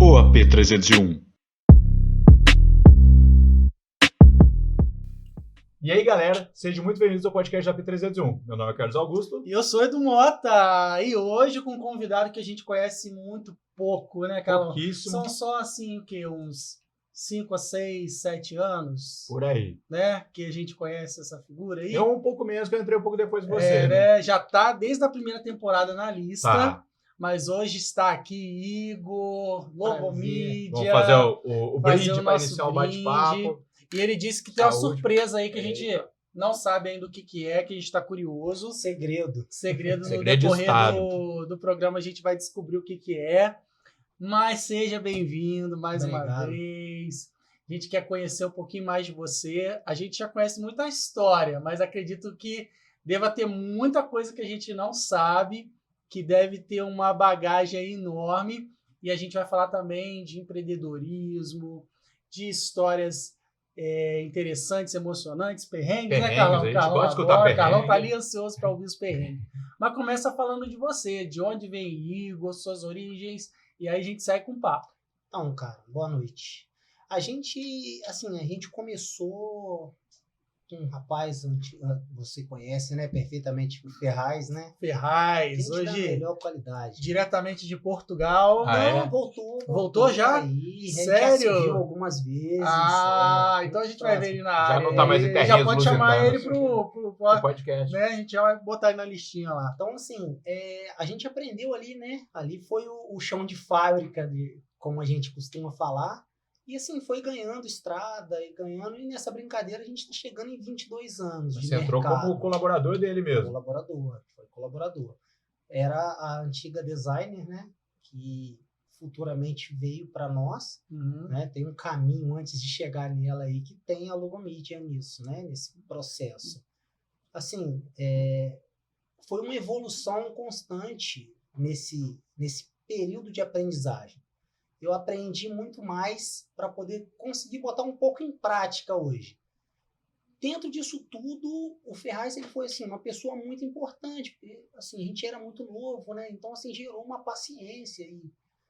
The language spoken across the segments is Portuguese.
O AP301. E aí, galera, sejam muito bem-vindos ao podcast da AP301. Meu nome é Carlos Augusto. E eu sou Edu Mota. E hoje com um convidado que a gente conhece muito pouco, né, Carlos? Pouquíssimo. São só, assim, o quê? Uns 5 a 6, 7 anos? Por aí. Né? Que a gente conhece essa figura aí. Eu um pouco menos, que eu entrei um pouco depois de você, né? Né? Já tá desde a primeira temporada na lista. Tá. Mas hoje está aqui Igor, Logomídia. Vamos fazer o brinde para iniciar o bate-papo. E ele disse que tem uma Saúde. surpresa aí que a gente não sabe ainda o que é, que a gente está curioso. Segredo. Segredo de no decorrer Estado. do programa a gente vai descobrir o que é. Mas seja bem-vindo mais uma Obrigado. vez. A gente quer conhecer um pouquinho mais de você. A gente já conhece muita história, mas acredito que deva ter muita coisa que a gente não sabe, que deve ter uma bagagem aí enorme. E a gente vai falar também de empreendedorismo, de histórias interessantes, emocionantes, perrengues, né, Carlão? A gente Carlão gosta de escutar adora, perrengue. Carlão tá ali ansioso para ouvir os perrengues. Mas começa falando de você, de onde vem Igor, suas origens, e aí a gente sai com o papo. Então, cara, boa noite. A gente começou com um rapaz, você conhece, né, perfeitamente, o Ferraz, né? Ferraz, Gente da hoje melhor qualidade. diretamente de Portugal. Ah, é? Não, voltou. Voltou já? Aí, Sério? A gente já se viu algumas vezes. Então a gente vai ver ele na Já área. não tá mais em aí, terrinhos já pode chamar ele lusitanos. pro O podcast. né? A gente já vai botar ele na listinha lá. Então, assim, a gente aprendeu ali, né? Ali foi o chão de fábrica, como a gente costuma falar. E, assim, foi ganhando estrada e ganhando. E nessa brincadeira a gente está chegando em 22 anos de Você entrou mercado. como colaborador dele mesmo. Foi colaborador. Era a antiga designer, né? Que futuramente veio para nós. Uhum. Né? Tem um caminho antes de chegar nela aí que tem a Logomídia nisso, né? Nesse processo. Assim, foi uma evolução constante nesse período de aprendizagem. Eu aprendi muito mais para poder conseguir botar um pouco em prática hoje. Dentro disso tudo, o Ferraz ele foi assim, uma pessoa muito importante, porque assim, a gente era muito novo, né? Então assim, gerou uma paciência. E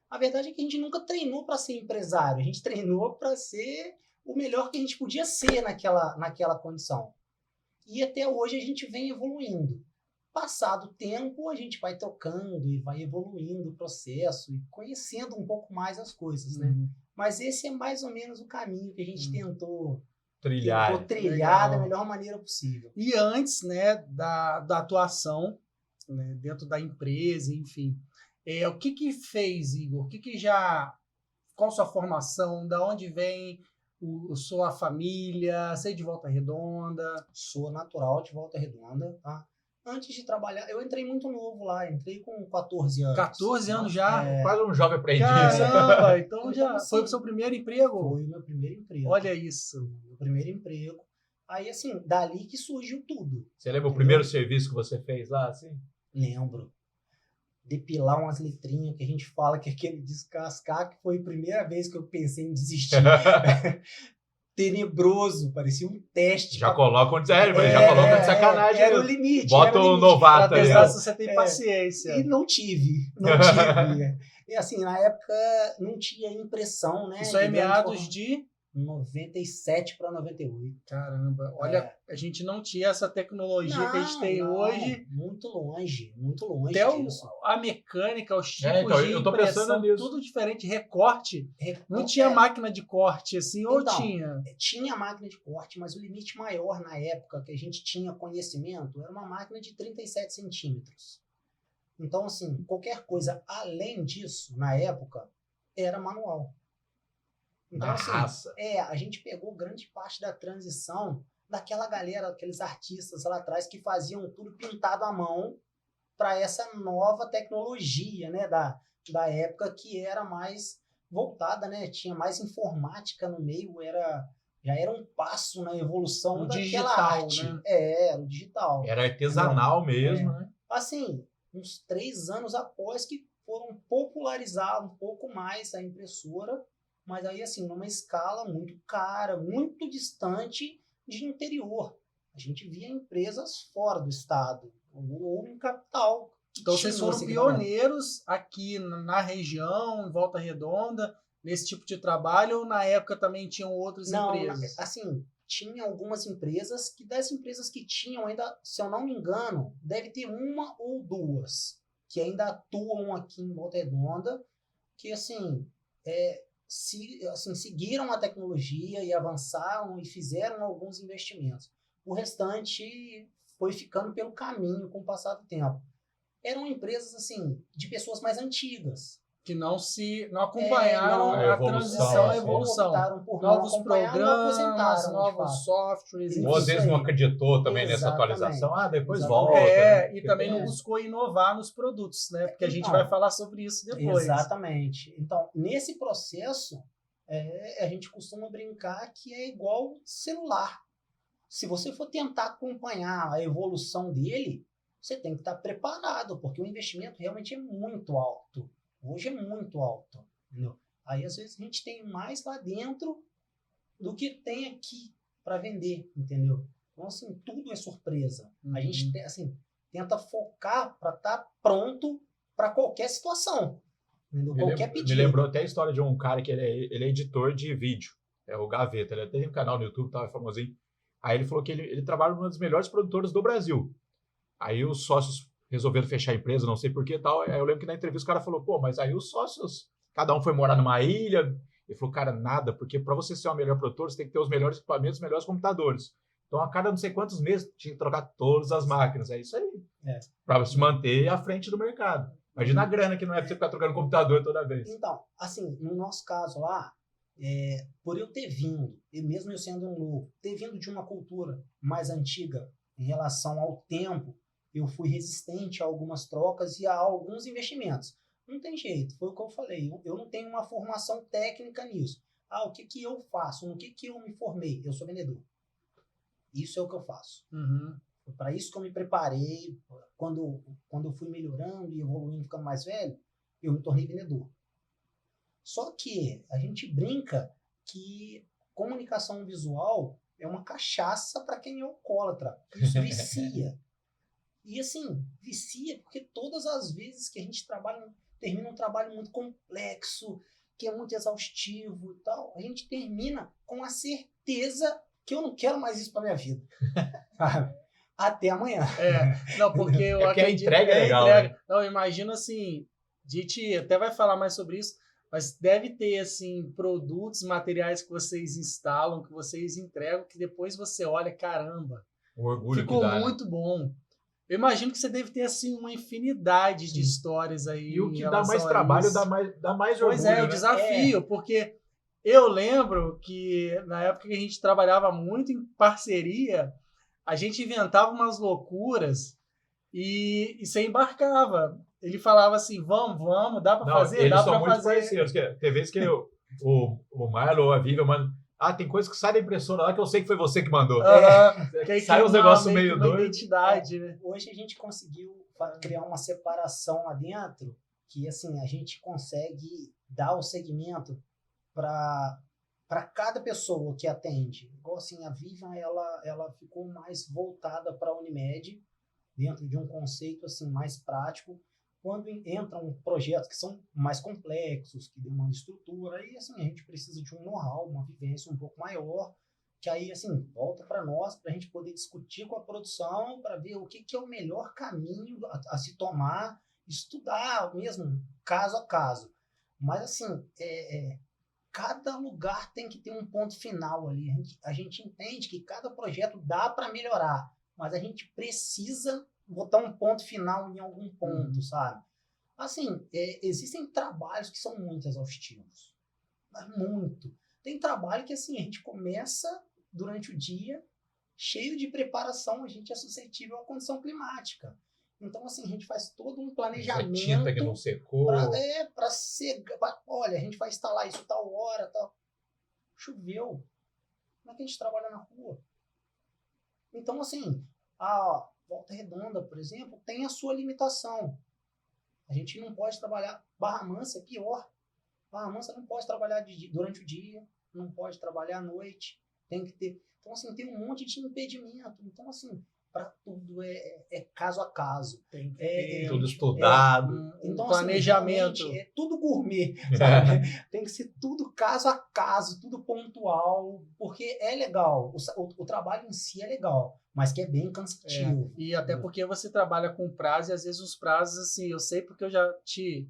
a verdade é que a gente nunca treinou para ser empresário, a gente treinou para ser o melhor que a gente podia ser naquela condição. E até hoje a gente vem evoluindo. Passado o tempo, a gente vai tocando e vai evoluindo o processo e conhecendo um pouco mais as coisas, né? Mas esse é mais ou menos o caminho que a gente tentou Trilhar. trilhar da melhor maneira possível. E antes, né, da atuação, né, dentro da empresa, enfim, o que fez, Igor? Qual sua formação? Da onde vem sua família? Você é de Volta Redonda? Sou natural de Volta Redonda, tá? Antes de trabalhar, eu entrei muito novo lá, entrei com 14 anos. 14 anos já? Quase um jovem aprendiz. Caramba, então Então, já assim, foi o seu primeiro emprego? Foi o meu primeiro emprego. Olha isso. Meu primeiro emprego. Aí, assim, dali que surgiu tudo. Você lembra o primeiro serviço que você fez lá, assim? Lembro. Depilar umas letrinhas que a gente fala que é aquele descascar, que foi a primeira vez que eu pensei em desistir. Tenebroso, parecia um teste. Já coloca onde já coloca de sacanagem. Era o mesmo. limite. Bota era o limite. novato Pra aí. testar ó. se você tem paciência. E não tive. E assim, na época não tinha impressão, né? Isso aí é de grande meados forma. de... 97 para 98. Caramba, olha, a gente não tinha essa tecnologia que a gente tem hoje. Muito longe Até disso. a mecânica, os tipos então, de eu tô pensando impressão, nisso. tudo diferente. Recorte, não Então, tinha máquina de corte assim, ou Então, tinha? Tinha máquina de corte, mas o limite maior na época que a gente tinha conhecimento era uma máquina de 37 centímetros. Então, assim, qualquer coisa além disso, na época, era manual. Então, Na assim, raça. a gente pegou grande parte da transição daquela galera, aqueles artistas lá atrás que faziam tudo pintado à mão para essa nova tecnologia, né, da época que era mais voltada, né, tinha mais informática no meio, já era um passo na evolução No daquela digital, arte. né? Era o digital. Era artesanal mesmo, né? Assim, uns 3 anos após que foram popularizar um pouco mais a impressora, mas aí, assim, numa escala muito cara, muito distante de interior. A gente via empresas fora do estado, ou em capital, que Então, vocês tinham foram esse equipamento. pioneiros aqui na região, em Volta Redonda, nesse tipo de trabalho, ou na época também tinham outras Não, empresas? assim, tinha algumas empresas que das empresas que tinham ainda, se eu não me engano, deve ter uma ou duas que ainda atuam aqui em Volta Redonda, que assim, seguiram a tecnologia e avançaram e fizeram alguns investimentos. O restante foi ficando pelo caminho com o passar do tempo. Eram empresas assim de pessoas mais antigas. Que não acompanharam não, a a evolução, transição, a assim. evolução. Optaram por não Novos acompanhar, não programas, aposentaram, de novos fato. softwares, Ou às Isso vezes não aí. acreditou também nessa Exatamente. atualização. Ah, depois Exatamente. volta. né? E Porque também não é. buscou inovar nos produtos, né? Porque a gente Então, vai falar sobre isso depois. Exatamente. Então, nesse processo, a gente costuma brincar que é igual celular. Se você for tentar acompanhar a evolução dele, você tem que estar preparado, porque o investimento realmente é muito alto. Hoje é muito alto. Entendeu? Aí, às vezes, a gente tem mais lá dentro do que tem aqui para vender, entendeu? Então, assim, tudo é surpresa. A gente, assim, tenta focar para estar pronto para qualquer situação. Entendeu? Qualquer Me pedido. lembrou até a história de um cara que ele é editor de vídeo. É o Gaveta. Ele até tem um canal no YouTube, tá famosinho. Aí ele falou que ele trabalha numa das melhores produtoras do Brasil. Aí os sócios resolveram fechar a empresa, não sei por que tal. Aí eu lembro que na entrevista o cara falou, pô, mas aí os sócios, cada um foi morar numa ilha. Ele falou, cara, nada, porque para você ser uma melhor produtora, você tem que ter os melhores equipamentos, os melhores computadores. Então, a cada não sei quantos meses, tinha que trocar todas as máquinas. É isso aí. Para se manter à frente do mercado. Imagina a grana que não é para você ficar trocando computador toda vez. Então, assim, no nosso caso lá, por eu ter vindo, e mesmo eu sendo um novo, ter vindo de uma cultura mais antiga em relação ao tempo, eu fui resistente a algumas trocas e a alguns investimentos. Não tem jeito, foi o que eu falei. Eu não tenho uma formação técnica nisso. O que eu faço? No que eu me formei? Eu sou vendedor. Isso é o que eu faço. Foi para isso que eu me preparei. Quando eu fui melhorando e evoluindo, ficando mais velho, eu me tornei vendedor. Só que a gente brinca que comunicação visual é uma cachaça para quem é alcoólatra. Isso vicia. E assim, vicia porque todas as vezes que a gente termina um trabalho muito complexo, que é muito exaustivo e tal, a gente termina com a certeza que eu não quero mais isso para minha vida. Até amanhã. Não, porque eu porque acredito... a entrega é legal, né? Não, eu imagino assim, a gente até vai falar mais sobre isso, mas deve ter, assim, produtos, materiais que vocês instalam, que vocês entregam, que depois você olha, caramba, O orgulho ficou que dá, muito bom. Eu imagino que você deve ter, assim, uma infinidade de Sim. histórias aí E o em que dá relação mais a trabalho isso. dá mais Pois orgulho, é, o né? desafio, porque eu lembro que na época que a gente trabalhava muito em parceria, a gente inventava umas loucuras e você embarcava. Ele falava assim, vamos, dá para Não, fazer? eles Dá são para muito fazer. parceiros. Tem vezes que o Marlon ou a Vivian mandam. Tem coisa que sai da impressora lá que eu sei que foi você que mandou. Que aí Sai cria uns negócios meio que meio uma doidos. identidade, né? Hoje a gente conseguiu criar uma separação lá dentro que assim a gente consegue dar o segmento para cada pessoa que atende. Igual assim, a Vivian ela ficou mais voltada para a Unimed, dentro de um conceito assim mais prático. Quando entram projetos que são mais complexos, que demandam estrutura, aí assim, a gente precisa de um know-how, uma vivência um pouco maior, que aí assim, volta para nós, para a gente poder discutir com a produção, para ver o que é o melhor caminho a se tomar, estudar mesmo, caso a caso. Mas assim, cada lugar tem que ter um ponto final ali. A gente entende que cada projeto dá para melhorar, mas a gente precisa botar um ponto final em algum ponto, sabe? Assim, existem trabalhos que são muito exaustivos. Muito. Tem trabalho que, assim, a gente começa durante o dia, cheio de preparação, a gente é suscetível à condição climática. Então, assim, a gente faz todo um planejamento. Tinta que não secou. Olha, a gente vai instalar isso tal hora, tal. Choveu. Como é que a gente trabalha na rua? Então, assim, a Volta Redonda, por exemplo, tem a sua limitação. A gente não pode trabalhar. Barra Mansa é pior. Barra Mansa não pode trabalhar durante o dia, não pode trabalhar à noite. Tem que ter. Então, assim, tem um monte de impedimento. Então, assim, para tudo é caso a caso. Tem que É, ter Tudo estudado. Então, planejamento. Assim, é tudo gourmet, sabe? Tem que ser tudo caso a caso, tudo pontual, porque é legal. O trabalho em si é legal, mas que é bem cansativo. E até porque você trabalha com prazo e às vezes os prazos, assim, eu sei porque eu já te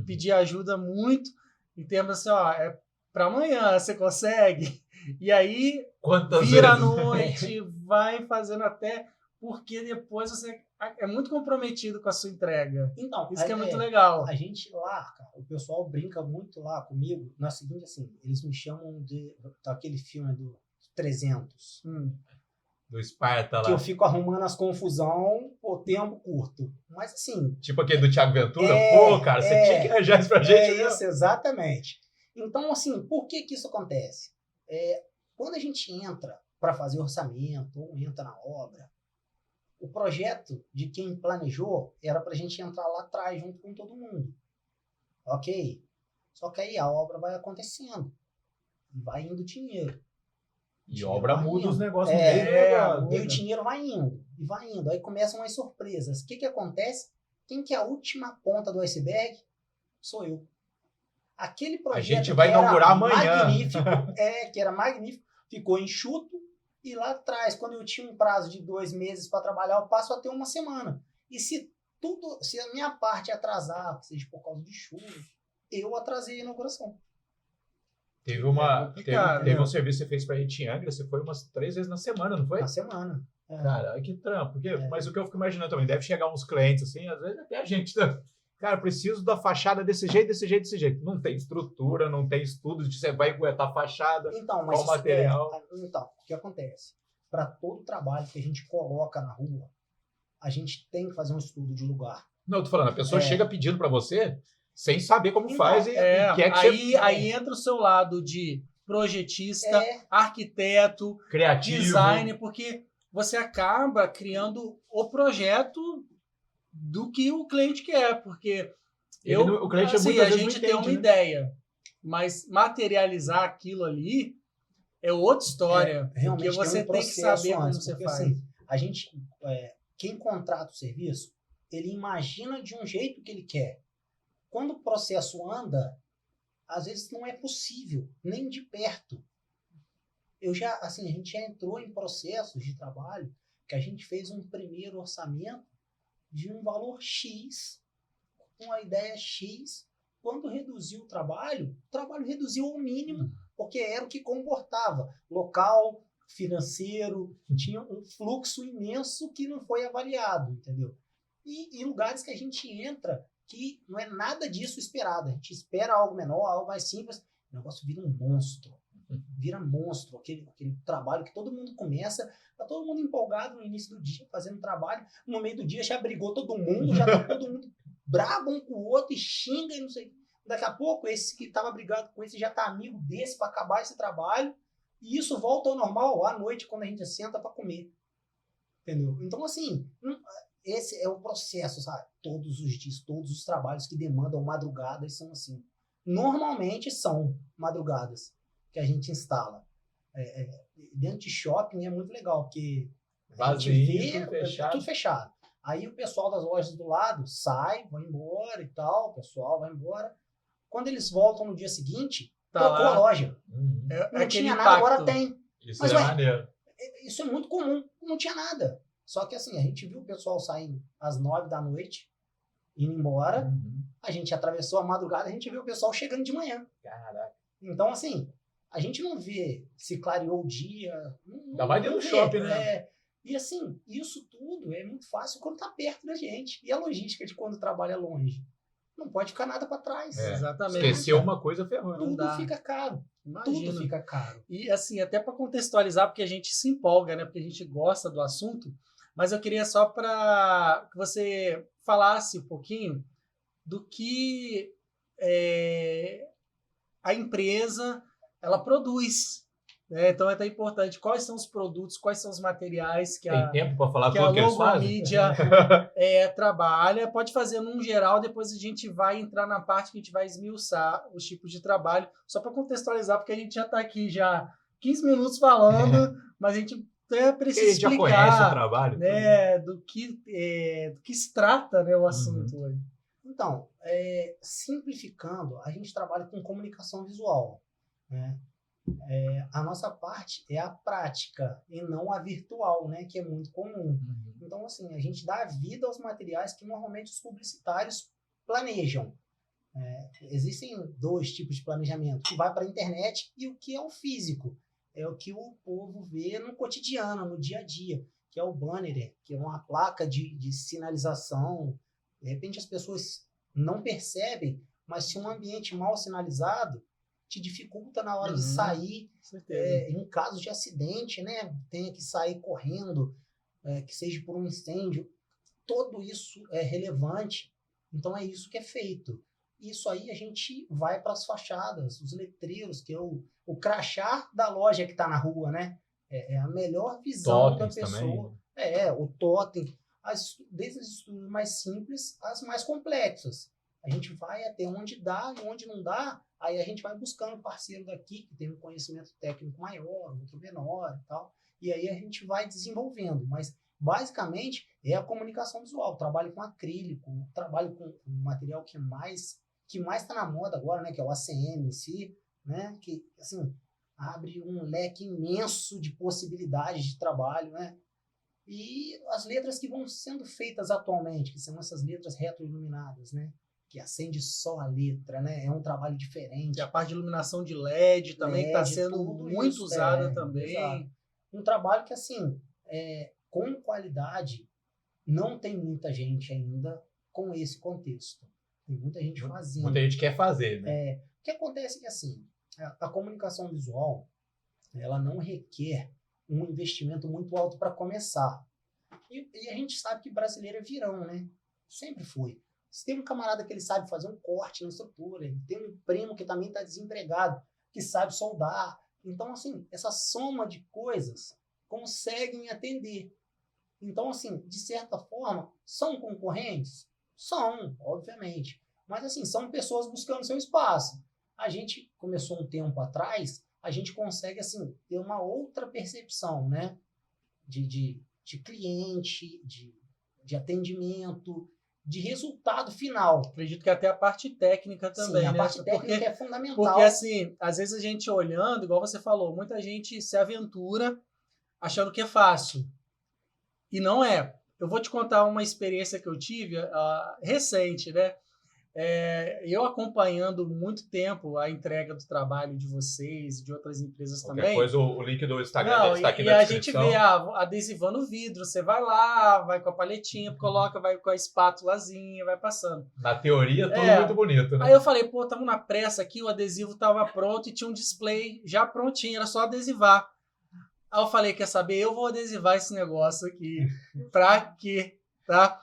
pedi ajuda muito em termos assim, ó, é para amanhã, você consegue? E aí Quantas vira à vezes? noite, vai fazendo até, porque depois você é muito comprometido com a sua entrega. Então, Isso que é muito legal. A gente lá, cara, o pessoal brinca muito lá comigo. Na seguinte, assim, eles me chamam daquele filme do 300. Do Esparta Que eu lá. fico arrumando as confusão por tempo curto. Mas assim. Tipo aquele do Thiago Ventura. Pô, cara, você tinha que arranjar isso pra gente. É isso, exatamente. Então, assim, por que isso acontece? Quando a gente entra para fazer orçamento ou entra na obra, o projeto de quem planejou era para a gente entrar lá atrás junto com todo mundo. Ok? Só que aí a obra vai acontecendo. E vai indo dinheiro. E obra muda os negócios E o dinheiro vai indo. E vai indo. Aí começam as surpresas. O que acontece? Quem que é a última ponta do iceberg? Sou eu. Aquele projeto a gente vai inaugurar amanhã. Que era magnífico, ficou enxuto. E lá atrás, quando eu tinha um prazo de 2 meses para trabalhar, eu passo a ter 1 semana. E se a minha parte atrasar, seja por causa de chuva, eu atrasei a inauguração. Teve um serviço que você fez pra gente em Angra, você foi umas 3 vezes na semana, não foi? Na semana. Cara, que trampo. Mas o que eu fico imaginando também, deve chegar uns clientes assim, às vezes até a gente, né? Cara, preciso da fachada desse jeito, desse jeito, desse jeito. Não tem estrutura, não tem estudo de você vai aguentar a fachada, então, mas qual material. Então, o que acontece? Para todo trabalho que a gente coloca na rua, a gente tem que fazer um estudo de lugar. Não, eu tô falando, a pessoa chega pedindo para você sem saber como faz e quer que aí entra o seu lado de projetista, arquiteto, criativo, designer, porque você acaba criando o projeto do que o cliente quer, porque o cliente assim, muitas a vezes gente não tem entende, uma ideia, mas materializar aquilo ali é outra história, porque você tem que saber como você faz. Assim, a gente, quem contrata o serviço, ele imagina de um jeito que ele quer. Quando o processo anda, às vezes não é possível, nem de perto. A gente já entrou em processos de trabalho que a gente fez um primeiro orçamento de um valor X, com a ideia X. Quando reduziu o trabalho reduziu ao mínimo, porque era o que comportava. Local, financeiro, tinha um fluxo imenso que não foi avaliado, entendeu? E lugares que a gente entra que não é nada disso esperado. A gente espera algo menor, algo mais simples, o negócio vira um monstro. Vira monstro, aquele trabalho que todo mundo começa, tá todo mundo empolgado no início do dia, fazendo trabalho, no meio do dia já brigou todo mundo, já tá todo mundo brabo um com o outro e xinga e não sei. Daqui a pouco, esse que tava brigado com esse já tá amigo desse para acabar esse trabalho, e isso volta ao normal à noite, quando a gente senta para comer. Entendeu? Então, assim, esse é o processo, sabe? Todos os dias, todos os trabalhos que demandam madrugadas são assim. Normalmente são madrugadas que a gente instala. Dentro de shopping é muito legal, porque vazio, tudo fechado. Aí o pessoal das lojas do lado sai, vai embora e tal, o pessoal vai embora. Quando eles voltam no dia seguinte, trocou a loja. Não tinha nada, agora tem. Isso mas, maneiro. Isso é muito comum, não tinha nada. Só que assim, a gente viu o pessoal saindo às 9 da noite, indo embora. A gente atravessou a madrugada, a gente viu o pessoal chegando de manhã. Caraca. Então, assim, a gente não vê se clareou o dia. Ainda mais dentro do shopping, né? E assim, isso tudo é muito fácil quando tá perto da gente. E a logística de quando trabalha longe? Não pode ficar nada para trás. Exatamente. Esqueceu uma coisa, ferrou. Tudo fica caro. Imagina. Tudo fica caro. E assim, até para contextualizar, porque a gente se empolga, né? Porque a gente gosta do assunto, mas eu queria só para que você falasse um pouquinho do que a empresa ela produz. Então é até importante quais são os produtos, quais são os materiais que tem tempo para falar que tudo a que eles fazem? Mídia trabalha. Pode fazer num geral, depois a gente vai entrar na parte que a gente vai esmiuçar os tipos de trabalho, só para contextualizar, porque a gente já está aqui já 15 minutos falando, mas a gente é Porque preciso a gente já conhece o explicar, trabalho. né, do que se trata, né, o assunto hoje. Então, simplificando, a gente trabalha com comunicação visual, né? A nossa parte é a prática e não a virtual, né? Que é muito comum. Então, assim, a gente dá vida aos materiais que normalmente os publicitários planejam. Existem dois tipos de planejamento, o que vai para a internet e o que é o físico. É o que o povo vê no cotidiano, no dia a dia, que é o banner, que é uma placa de sinalização. De repente as pessoas não percebem, mas se um ambiente mal sinalizado te dificulta na hora de sair, em caso de acidente, né? Tenha que sair correndo, que seja por um incêndio. Tudo isso é relevante, então é isso que é feito. Isso aí a gente vai para as fachadas, os letreiros, que é o crachá da loja que está na rua, né? É a melhor visão Totens da pessoa. também. O totem. Desde as estruturas mais simples às mais complexas. A gente vai até onde dá e onde não dá, aí a gente vai buscando um parceiro daqui que tem um conhecimento técnico maior, outro menor e tal. E aí a gente vai desenvolvendo. Mas basicamente é a comunicação visual. Trabalho com acrílico, trabalho com um material que mais está na moda agora, né, que é o ACM em si, né, que assim abre um leque imenso de possibilidades de trabalho, né? E as letras que vão sendo feitas atualmente, que são essas letras retroiluminadas, né? Que acende só a letra, né? É um trabalho diferente. E a parte de iluminação de LED também está sendo muito usada também. Exato. Um trabalho que, assim, com qualidade, não tem muita gente ainda com esse contexto. Tem muita gente fazendo. Muita gente quer fazer, né? O que acontece é que, assim, a comunicação visual, ela não requer um investimento muito alto para começar. E a gente sabe que brasileiro é virão, né? Sempre foi. Se tem um camarada que ele sabe fazer um corte na estrutura, ele tem um primo que também está desempregado, que sabe soldar. Então, assim, essa soma de coisas conseguem atender. Então, assim, de certa forma, são concorrentes? São, obviamente. Mas, assim, são pessoas buscando seu espaço. A gente começou um tempo atrás, a gente consegue, assim, ter uma outra percepção, né? De cliente, de atendimento, de resultado final. Acredito que até a parte técnica também, Sim, a né? parte técnica é fundamental. Porque, assim, às vezes a gente olhando, igual você falou, muita gente se aventura achando que é fácil. E não é. Eu vou te contar uma experiência que eu tive recente, né? Eu acompanhando muito tempo a entrega do trabalho de vocês e de outras empresas Qualquer também. coisa, o link do Instagram dele está aqui e na a descrição. gente vê adesivando o vidro. Você vai lá, vai com a paletinha, coloca, vai com a espátulazinha, vai passando. Na teoria, tudo muito bonito, né? Aí eu falei, pô, estamos na pressa aqui, o adesivo estava pronto e tinha um display já prontinho, era só adesivar. Aí eu falei, quer saber? Eu vou adesivar esse negócio aqui. Pra quê? Tá?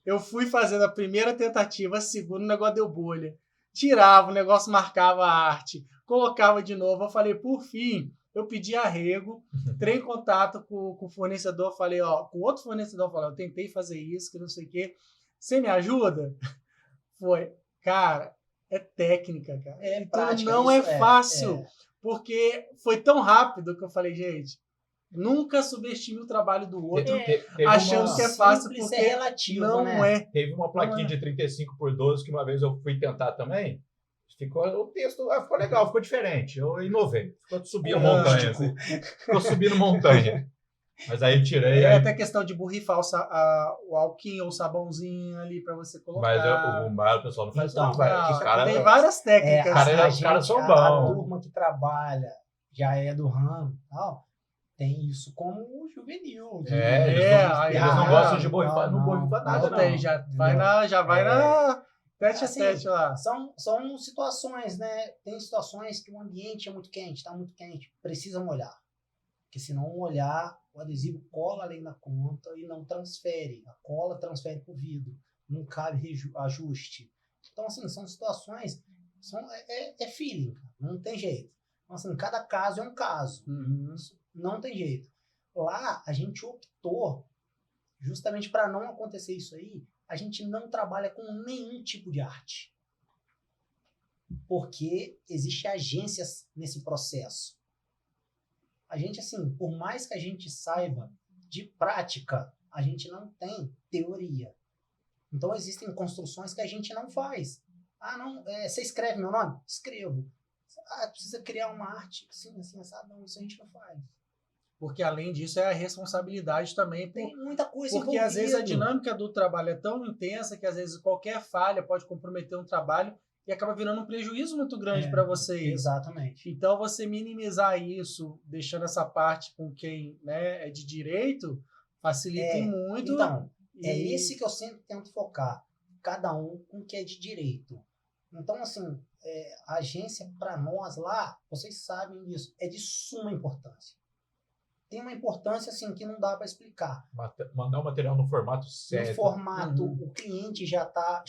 Eu fui fazendo a primeira tentativa, a segunda, o negócio deu bolha. Tirava, o negócio marcava a arte, colocava de novo. Eu falei, por fim, eu pedi arrego, entrei em contato com o fornecedor, falei, com outro fornecedor, falei, eu tentei fazer isso, que não sei o quê. Você me ajuda? Foi. Cara, é técnica, cara. Então prática, não é fácil, porque foi tão rápido que eu falei, gente, nunca subestime o trabalho do outro, achando que é fácil, porque relativo, não né? Teve uma plaquinha de 35x12 que uma vez eu fui tentar também. O texto ficou legal, ficou diferente. Eu inovei. Ficou subindo montanha. Assim. Ficou subindo montanha. Mas aí eu tirei. Até questão de borrifar o alquinho ou o sabãozinho ali para você colocar. Mas o pessoal não faz então, isso. Tem várias técnicas. Os caras são bons. A turma que trabalha, já é do ramo e tal, tem isso como juvenil. Eles não gostam de borrifar, não borrifa nada, não. Tem, já vai na tete a tete lá. São situações, né? Tem situações que o ambiente é muito quente, está muito quente, precisa molhar. Porque se não molhar, o adesivo cola além da conta e não transfere. A cola transfere para o vidro, não cabe ajuste. Então, assim, são situações, é feeling, não tem jeito. Então, assim, cada caso é um caso. Não tem jeito. Lá, a gente optou, justamente para não acontecer isso aí, a gente não trabalha com nenhum tipo de arte. Porque existem agências nesse processo. A gente, assim, por mais que a gente saiba de prática, a gente não tem teoria. Então, existem construções que a gente não faz. Ah, não, você escreve meu nome? Escrevo. Ah, precisa criar uma arte? Sim, assim, sabe? Não, isso a gente não faz. Porque, além disso, é a responsabilidade também. Tem muita coisa Porque, às vezes, a envolvida. dinâmica do trabalho é tão intensa que, às vezes, qualquer falha pode comprometer um trabalho e acaba virando um prejuízo muito grande para vocês. Exatamente. Então, você minimizar isso, deixando essa parte com quem, né, é de direito, facilita muito. Então, é esse que eu sempre tento focar. Cada um com o que é de direito. Então, assim, a agência, para nós lá, vocês sabem disso, é de suma importância. Tem uma importância, assim, que não dá para explicar. Mandar o material no formato certo. No formato, o cliente já está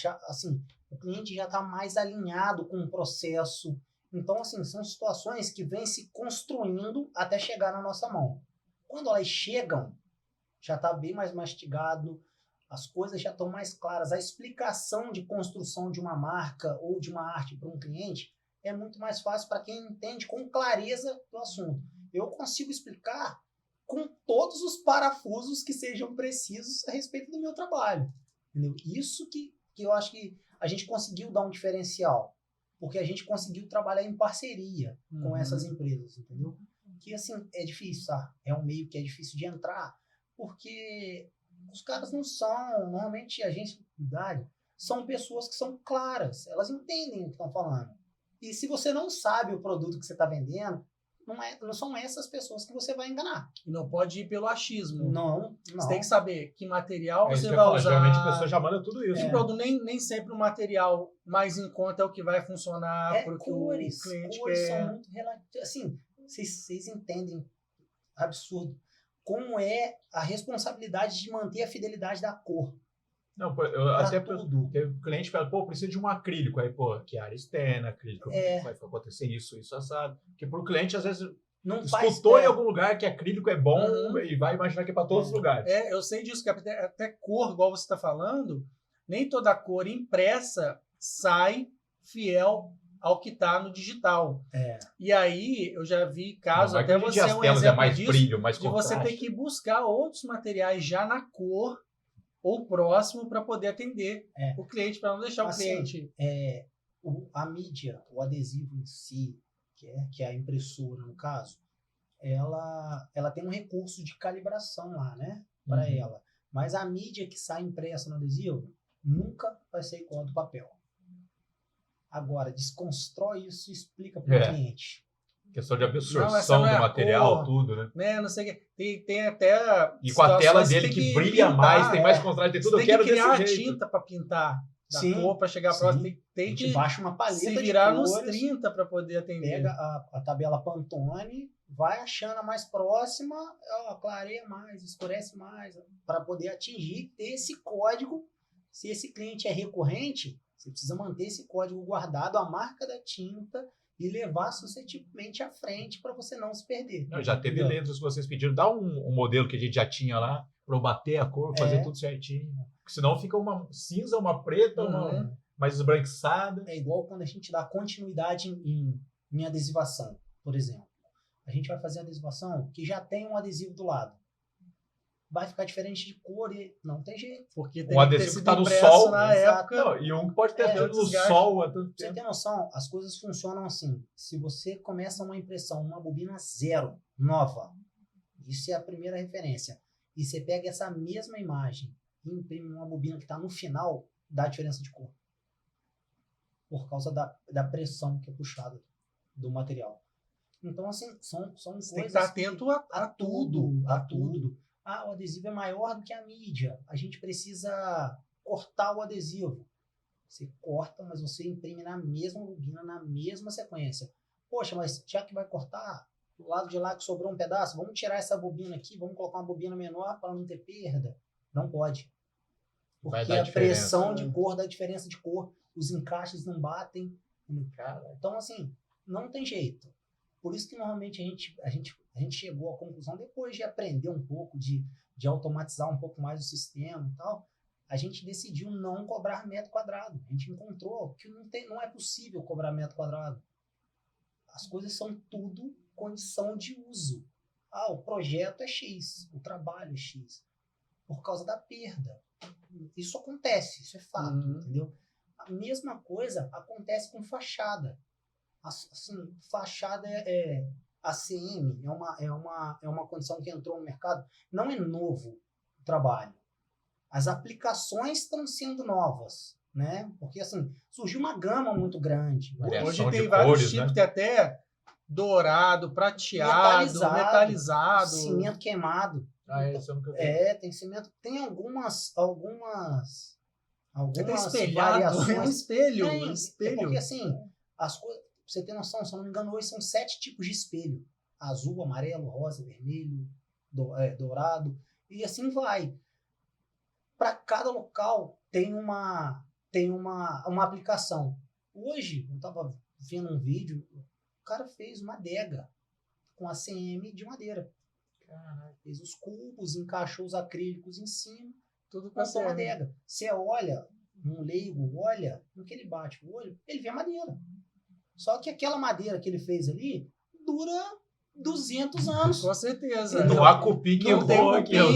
mais alinhado com o processo. Então, assim, são situações que vêm se construindo até chegar na nossa mão. Quando elas chegam, já está bem mais mastigado, as coisas já estão mais claras. A explicação de construção de uma marca ou de uma arte para um cliente é muito mais fácil para quem entende com clareza do assunto. Eu consigo explicar com todos os parafusos que sejam precisos a respeito do meu trabalho. Entendeu? Isso que eu acho que a gente conseguiu dar um diferencial, porque a gente conseguiu trabalhar em parceria com essas empresas, entendeu? Que, assim, é difícil, tá? É um meio que é difícil de entrar, porque os caras não são, normalmente agências de publicidade são pessoas que são claras, elas entendem o que estão falando. E se você não sabe o produto que você está vendendo, não são essas pessoas que você vai enganar. E não pode ir pelo achismo. Não. Você tem que saber que material você isso que eu vai ia falar, usar. geralmente a pessoa já manda tudo isso. E produto, nem sempre o material mais em conta é o que vai funcionar porque cores, o cliente cores quer. são muito relativas. Assim, vocês entendem, absurdo, como é a responsabilidade de manter a fidelidade da cor. Não, Até tudo. O cliente fala, pô, precisa de um acrílico. Aí, pô, que área externa, acrílico, vai acontecer isso, assado. Porque pro cliente, às vezes, não escutou em algum lugar que acrílico é bom e vai imaginar que é para todos os lugares. Eu sei disso, que até cor, igual você está falando, nem toda cor impressa sai fiel ao que está no digital. E aí, eu já vi casos, até você é um exemplo mais disso, brilho, mais de você ter que buscar outros materiais já na cor ou próximo para poder atender o cliente, para não deixar o cliente... A mídia, o adesivo em si, que é a impressora, no caso, ela tem um recurso de calibração lá, né? Para ela. Mas a mídia que sai impressa no adesivo nunca vai ser igual ao do papel. Agora, desconstrói isso e explica para o cliente. Questão de absorção do material, tudo, né? Não sei o que. Tem até. E com a tela dele que brilha pintar, mais, tem mais contraste, tem tudo. Você tem que criar a tinta para pintar da cor, para chegar próximo. Tem que baixa uma paleta se virar de cores, nos 30 para poder atender. Pega a tabela Pantone, vai achando a mais próxima, clareia mais, escurece mais, para poder atingir esse código. Se esse cliente é recorrente, você precisa manter esse código guardado, a marca da tinta, e levar suscetivelmente à frente para você não se perder. Já teve letras que vocês pediram, dá um modelo que a gente já tinha lá, para eu bater a cor, fazer tudo certinho. Porque senão fica uma cinza, uma preta, uma mais esbranquiçada. É igual quando a gente dá continuidade em adesivação, por exemplo. A gente vai fazer adesivação que já tem um adesivo do lado. Vai ficar diferente de cor e não tem jeito. Porque tem um adesivo que está no sol na época. Não, e um que pode ter no sol. Você tem noção? As coisas funcionam assim. Se você começa uma impressão, uma bobina zero, nova, isso é a primeira referência, e você pega essa mesma imagem e imprime uma bobina que está no final, dá diferença de cor. Por causa da pressão que é puxada do material. Então, assim, são coisas... Tem que estar atento a tudo. O adesivo é maior do que a mídia. A gente precisa cortar o adesivo. Você corta, mas você imprime na mesma bobina, na mesma sequência. Poxa, mas já que vai cortar, do lado de lá que sobrou um pedaço, vamos tirar essa bobina aqui, vamos colocar uma bobina menor para não ter perda. Não pode. Porque a pressão de cor dá diferença de cor. Os encaixes não batem. Então, assim, não tem jeito. Por isso que normalmente a gente chegou à conclusão, depois de aprender um pouco, de automatizar um pouco mais o sistema e tal, a gente decidiu não cobrar metro quadrado. A gente encontrou que não é possível cobrar metro quadrado. As coisas são tudo condição de uso. o projeto é X, o trabalho é X, por causa da perda. Isso acontece, isso é fato, entendeu? A mesma coisa acontece com fachada. Assim, fachada ACM, é uma condição que entrou no mercado. Não é novo o trabalho. As aplicações estão sendo novas, né? Porque, assim, surgiu uma gama muito grande. Hoje tem vários tipos, tem até dourado, prateado, metalizado. Cimento queimado. Esse eu nunca vi. Tem cimento. Tem algumas Tem espelhado, variações. É um espelho. Tem, um espelho. Porque, assim, as coisas, pra você ter noção, se eu não me engano, hoje são 7 tipos de espelho. Azul, amarelo, rosa, vermelho, dourado. E assim vai. Para cada local tem uma aplicação. Hoje, eu estava vendo um vídeo, o cara fez uma adega com ACM de madeira. Fez os cubos, encaixou os acrílicos em cima, tudo com uma adega. Você olha, um leigo olha, no que ele bate o olho, ele vê a madeira. Só que aquela madeira que ele fez ali dura 200 anos. Com certeza. Não há cupim que errou aquilo.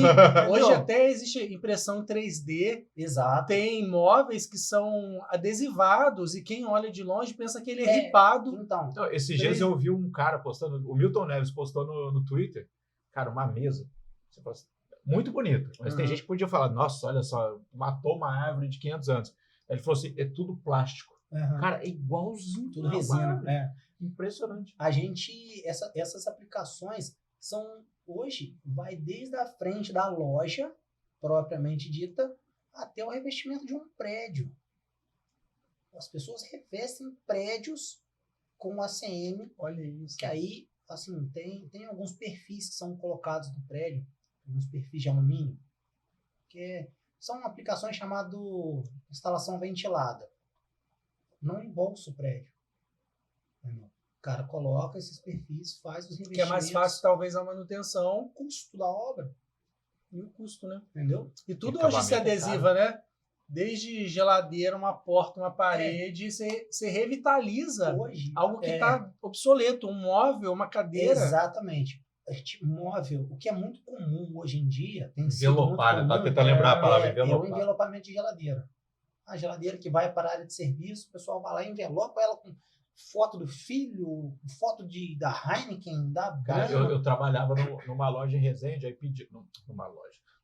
Hoje até existe impressão 3D. Exato. Tem móveis que são adesivados e quem olha de longe pensa que ele é ripado. Então, esses dias eu vi um cara postando, o Milton Neves postou no Twitter, cara, uma mesa. Muito bonita. Mas tem gente que podia falar, nossa, olha só, matou uma árvore de 500 anos. Aí ele falou assim, é tudo plástico. Cara, é igualzinho. Tudo resina. Impressionante. A gente, essas aplicações são, hoje, vai desde a frente da loja, propriamente dita, até o revestimento de um prédio. As pessoas revestem prédios com ACM. Olha isso. Que aí, assim, tem alguns perfis que são colocados no prédio, alguns perfis de alumínio, que são aplicações chamadas instalação ventilada. Não embolsa o prédio. O cara coloca esses perfis, faz os revestimentos. Que é mais fácil, talvez, a manutenção. O custo da obra. E o custo, né? Entendeu? E tudo hoje se adesiva, né? Desde geladeira, uma porta, uma parede, você revitaliza hoje, algo que está obsoleto. Um móvel, uma cadeira. Exatamente. Móvel, o que é muito comum hoje em dia, tem sido envelopado, tá tentando lembrar a palavra envelopado. É o envelopamento de geladeira. A geladeira que vai para a área de serviço, o pessoal vai lá e envelopa ela com foto do filho, foto da Heineken, da Brahma. Eu trabalhava numa loja em Resende, aí pediram,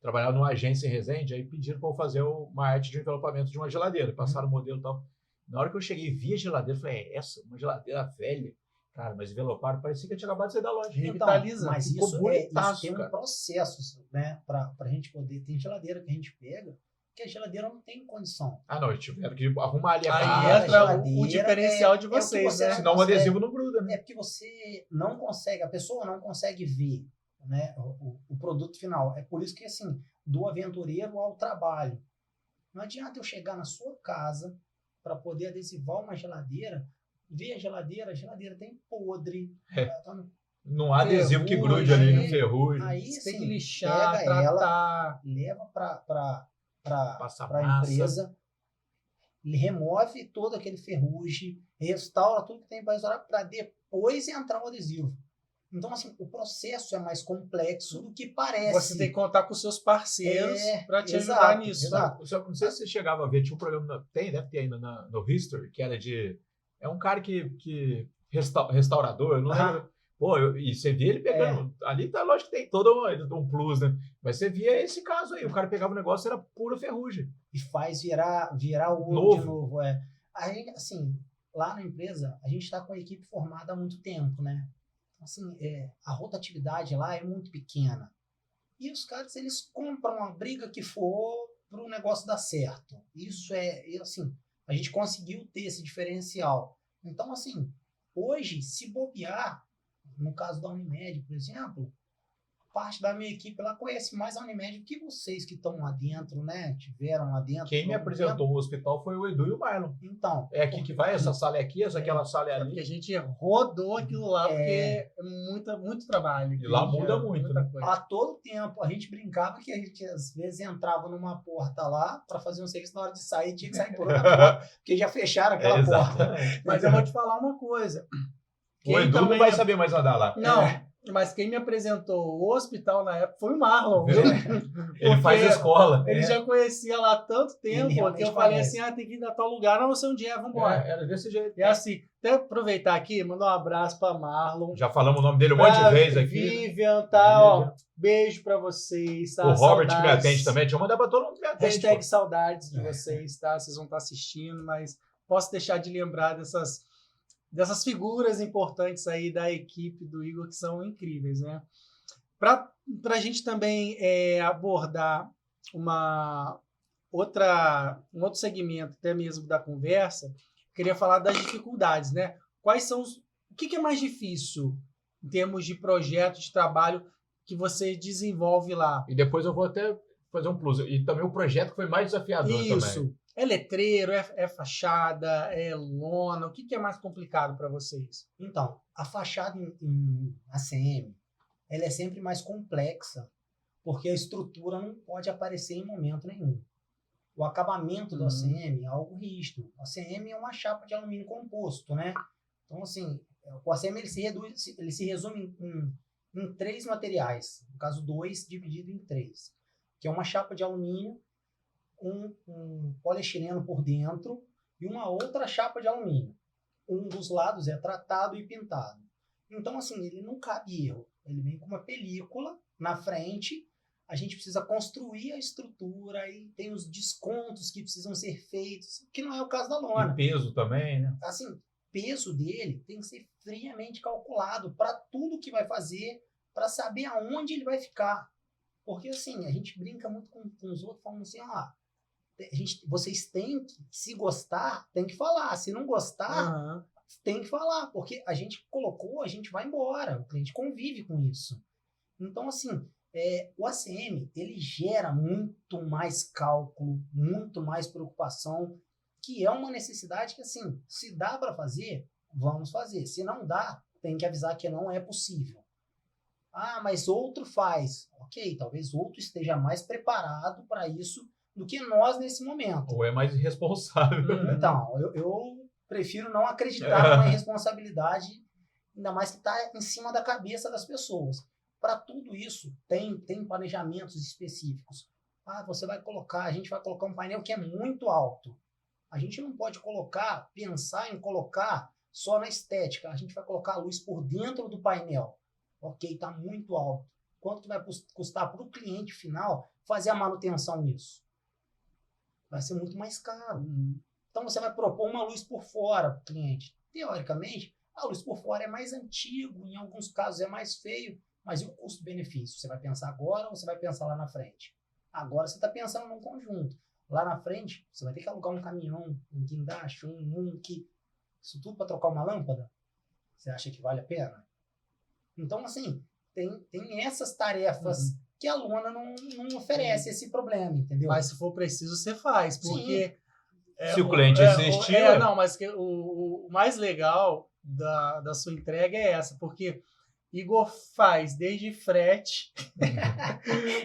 trabalhava numa agência em Resende, aí pediram para eu fazer uma arte de envelopamento de uma geladeira, passaram o modelo e tal. Na hora que eu cheguei, vi a geladeira, falei, uma geladeira velha. Cara, mas enveloparam, parecia que eu tinha acabado de sair da loja. Revitaliza. Mas isso tem um processo, né, para a gente poder, tem geladeira que a gente pega, que a geladeira não tem condição. Não, tiveram que arrumar ali Aí entra o diferencial de vocês, né? Senão o adesivo não gruda, né? É porque você não consegue, a pessoa não consegue ver, né, o produto final. É por isso que, assim, do aventureiro ao trabalho. Não adianta eu chegar na sua casa para poder adesivar uma geladeira, ver a geladeira tem podre. Não há adesivo que grude ali no ferrugem. Aí, você tem assim, que lixar, pega tratar. ela, leva para a massa. empresa, ele remove todo aquele ferrugem, restaura tudo que tem para restaurar, para depois entrar o adesivo. Então, assim, o processo é mais complexo do que parece. Você tem que contar com seus parceiros para te ajudar nisso. Exato. Não sei se você chegava a ver, tinha um programa, deve ter ainda no History, que era é um cara que restaurador, eu não lembro. E você via ele pegando. Ali tá, lógico que tem todo um plus, né? Mas você via esse caso aí. O cara pegava o negócio, era pura ferrugem. E faz virar o ouro de novo. Aí, assim, lá na empresa, a gente está com a equipe formada há muito tempo, né? Assim, a rotatividade lá é muito pequena. E os caras, eles compram a briga que for para o negócio dar certo. Isso assim, a gente conseguiu ter esse diferencial. Então, assim, hoje, se bobear, no caso da Unimed, por exemplo, parte da minha equipe lá conhece mais a Unimed do que vocês que estão lá dentro, né? Tiveram lá dentro. Quem me apresentou o hospital foi o Edu e o Marlon. Então. É aqui que vai, essa sala é aqui, aquela sala é ali. Porque a gente rodou aquilo lá, porque é muito trabalho. E lá muda muito, né? A todo tempo, a gente brincava que a gente às vezes entrava numa porta lá para fazer um serviço, na hora de sair, tinha que sair por outra porta, porque já fecharam aquela porta. Mas eu vou te falar uma coisa. O Edu não vai saber mais andar lá. Não. Mas quem me apresentou o hospital na época foi o Marlon. Ele faz escola. Ele já conhecia lá há tanto tempo que eu falei conhece. assim, tem que ir a tal lugar, não sei onde é, vambora. Era desse jeito. E assim, até aproveitar aqui, mandar um abraço para Marlon. Já falamos o nome dele um monte de vezes aqui. Vivian, tá? Ó, beijo para vocês, tá? O Robert saudades. que me atende também. Deixa eu mandar para todo mundo que me atende. Hashtag saudades de vocês, tá? Vocês vão estar assistindo, mas posso deixar de lembrar dessas figuras importantes aí da equipe do Igor, que são incríveis, né? Para a gente também abordar um outro segmento, até mesmo da conversa, queria falar das dificuldades, né? Quais são o que é mais difícil em termos de projeto, de trabalho que você desenvolve lá? E depois eu vou até fazer um plus. E também o projeto que foi mais desafiador Isso. também. É letreiro, é fachada, é lona? O que é mais complicado para vocês? Então, a fachada em ACM, ela é sempre mais complexa, porque a estrutura não pode aparecer em momento nenhum. O acabamento do ACM é algo rígido. O ACM é uma chapa de alumínio composto, né? Então, assim, o ACM ele se resume em 3 materiais, no caso 2 dividido em 3, que é uma chapa de alumínio, um poliestireno por dentro e uma outra chapa de alumínio. Um dos lados é tratado e pintado. Então, assim, ele não cabe erro. Ele vem com uma película na frente, a gente precisa construir a estrutura e tem os descontos que precisam ser feitos, que não é o caso da lona. E peso também, né? Assim, peso dele tem que ser friamente calculado para tudo que vai fazer, para saber aonde ele vai ficar. Porque, assim, a gente brinca muito com os outros, falando assim, vocês têm que, se gostar, tem que falar. Se não gostar, tem que falar. Porque a gente colocou, a gente vai embora. O cliente convive com isso. Então, assim, o ACM, ele gera muito mais cálculo, muito mais preocupação, que é uma necessidade que, assim, se dá para fazer, vamos fazer. Se não dá, tem que avisar que não é possível. Mas outro faz. Ok, talvez outro esteja mais preparado para isso do que nós nesse momento. Ou é mais irresponsável. Então, eu prefiro não acreditar na irresponsabilidade, ainda mais que está em cima da cabeça das pessoas. Para tudo isso, tem planejamentos específicos. A gente vai colocar um painel que é muito alto. A gente não pode pensar em colocar só na estética. A gente vai colocar a luz por dentro do painel. Ok, está muito alto. Quanto que vai custar para o cliente final fazer a manutenção nisso? Vai ser muito mais caro. Então você vai propor uma luz por fora para o cliente. Teoricamente, a luz por fora é mais antigo, em alguns casos é mais feio, mas e o custo-benefício? Você vai pensar agora ou você vai pensar lá na frente? Agora você está pensando num conjunto. Lá na frente, você vai ter que alugar um caminhão, um guindaste, isso tudo para trocar uma lâmpada? Você acha que vale a pena? Então, assim, tem essas tarefas que a lona não oferece esse problema, entendeu? Mas se for preciso, você faz, porque... Se o cliente insistir... Não, mas o mais legal da sua entrega é essa, porque Igor faz desde frete,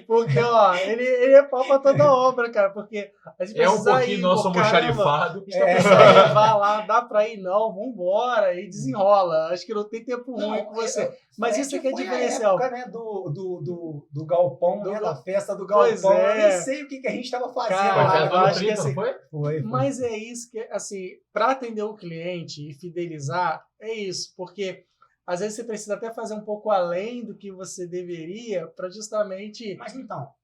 porque, ele é pau pra toda obra, cara, porque a gente precisa um pouquinho, nós somos xarifados. A gente precisa levar lá, dá pra ir não, vambora, e desenrola. Acho que não tem tempo ruim com você. Mas isso aqui é diferencial. A época, né, do galpão, né, da festa do galpão, eu nem sei o que a gente estava fazendo. Cara, eu acho que assim, foi. Mas é isso que, assim, para atender o cliente e fidelizar, é isso, porque às vezes você precisa até fazer um pouco além do que você deveria para justamente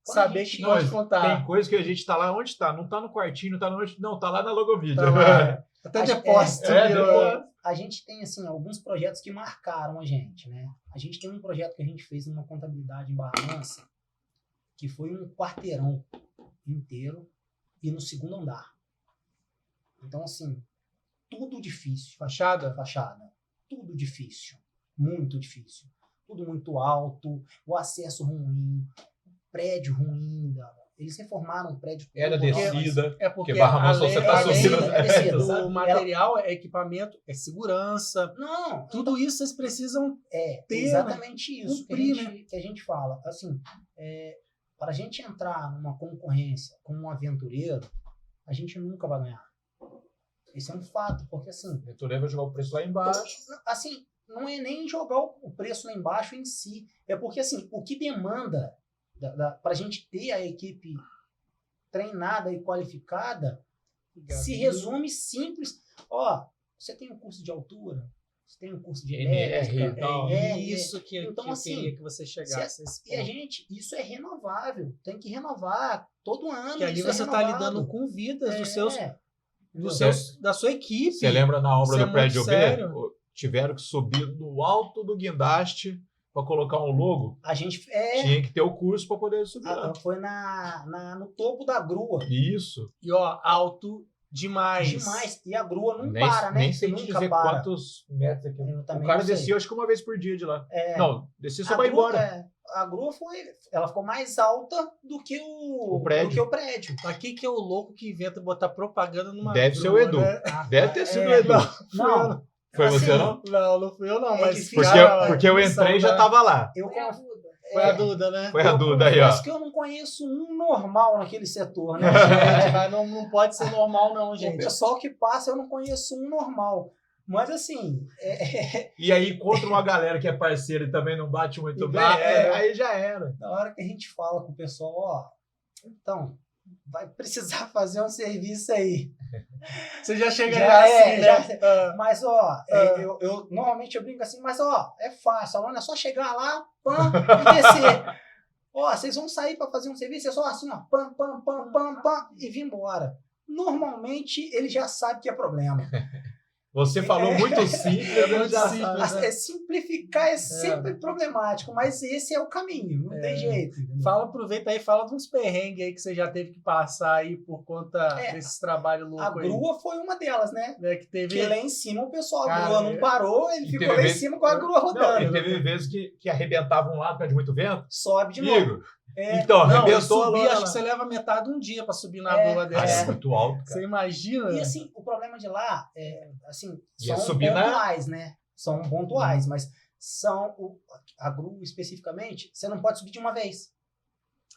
saber que pode contar. Tem coisa que a gente tá lá onde tá. Não tá no quartinho, não tá não, tá lá na Logomídia. Até depósito. A gente tem, assim, alguns projetos que marcaram a gente, né? A gente tem um projeto que a gente fez numa contabilidade em Barra Mansa, que foi um quarteirão inteiro e no segundo andar. Então, assim, tudo difícil. Fachada? Tudo difícil. Muito difícil. Tudo muito alto, o acesso ruim, prédio ruim. Eles reformaram o prédio. Era descida. Porque Barra Mansa você está subindo. O material é equipamento, é segurança. Não. Tudo isso vocês precisam ter. Exatamente isso cumprir, que a gente fala. Assim, para a gente entrar numa concorrência com um aventureiro, a gente nunca vai ganhar. Esse é um fato, porque assim... A aventureiro vai jogar o preço lá embaixo. Assim, não é nem jogar o preço lá embaixo em si. É porque, assim, o que demanda para a gente ter a equipe treinada e qualificada se resume simples. Ó, você tem um curso de altura, você tem um curso de elétrica. e tal. Isso que Então, eu assim, queria que você chegasse. E a gente, isso é renovável. Tem que renovar todo ano. Que ali isso você é está renovado. lidando com vidas É. da sua equipe. Você lembra na obra Isso é do prédio muito B? sério. Tiveram que subir no alto do guindaste para colocar um logo. A gente Tinha que ter o curso para poder subir lá. foi no topo da grua. Isso. E ó, alto demais. Demais. E a grua não nem, para, né? Nem sei te Nunca dizer para. quantos metros aqui. Eu também O cara não sei. descia, acho que uma vez por dia de lá. É, Não, descia só a para ir grua, embora. a grua ela ficou mais alta do que o prédio. Do que o prédio. Aqui que é o louco que inventa botar propaganda numa Deve ser o grua, Edu. né? Deve ter sido o É, Edu. Não. Foi assim, você, não? Não fui eu, não. É Mas difícil. Porque eu entrei e já tava lá. Eu Foi a conf- Duda. Foi a Duda, né? Foi a Duda aí, ó. confesso que eu não conheço um normal naquele setor, né? Gente, mas não pode ser normal, não, O gente. pessoal que passa, eu não conheço um normal. Mas assim, E aí encontra uma galera que é parceira e também não bate muito E bem, bate, aí já era. na hora que a gente fala com o pessoal, ó, então, vai precisar fazer um serviço aí. Você já chega Já assim, já- né? Ah, Mas, ó, eu normalmente eu brinco assim, mas, ó, é fácil, Alana, é só chegar lá, pam, e descer. Ó, vocês vão sair para fazer um serviço, é só assim, ó, pam, pam, pam, pam, pam, e vir embora. Normalmente, ele já sabe que é problema. Você falou muito simples, É eu muito já simples, sabe. né? Simplificar é sempre problemático, mas esse é o caminho, não tem jeito. entendeu? aproveita aí, fala de uns perrengues aí que você já teve que passar aí por conta desses trabalhos A loucos aí. grua foi uma delas, né? Né, que teve... Que lá em cima o pessoal, a Cara, grua não parou, ele E ficou teve lá em vez- cima com a grua Não, rodando. e teve vezes que arrebentava um lado por causa de muito vento. Sobe de novo. Igor, É, então, Não, eu arrebentou subi, lá. acho que você leva metade de um dia pra subir na É, grua Cara, dessa. é muito alto, Você cara. imagina? E assim, o problema de lá é, assim, Ia são subir na- pontuais, né? São pontuais, mas a grua especificamente, você não pode subir de uma vez.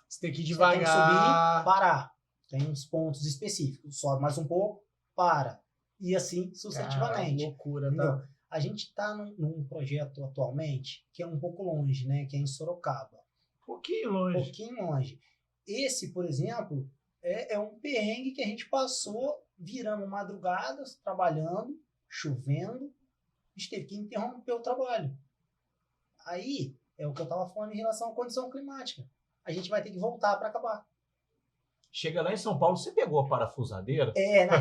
Você tem que ir Você tem que subir, devagar. parar. Tem uns pontos específicos. Sobe mais um pouco, para. E assim Cara, sucessivamente. loucura, Entendeu? tá? A gente está num projeto atualmente que é um pouco longe, né? Que é em Sorocaba. Um pouquinho Um longe. pouquinho longe. Esse, por exemplo, é um perrengue que a gente passou virando madrugadas, trabalhando, chovendo, a gente teve que interromper o trabalho. Aí, é o que eu estava falando em relação à condição climática. A gente vai ter que voltar para acabar. Chega lá em São Paulo, você pegou a parafusadeira? É, né?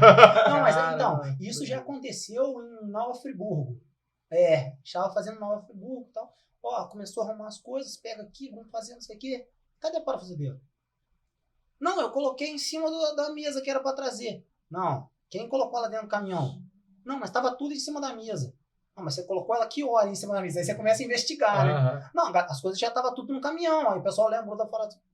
Não, mas então, Caramba. isso já aconteceu em Nova Friburgo. Estava fazendo Nova Friburgo e tal. Ó, começou a arrumar as coisas, pega aqui, vamos fazer não sei o quê. Cadê a parafusadeira? Não, eu coloquei em cima da mesa que era para trazer. Não, quem colocou ela dentro do caminhão? Não, mas estava tudo em cima da mesa. Não, mas você colocou ela que hora em cima da mesa? Aí você começa a investigar, né? Aham. Não, as coisas já estavam tudo no caminhão. Aí o pessoal lembrou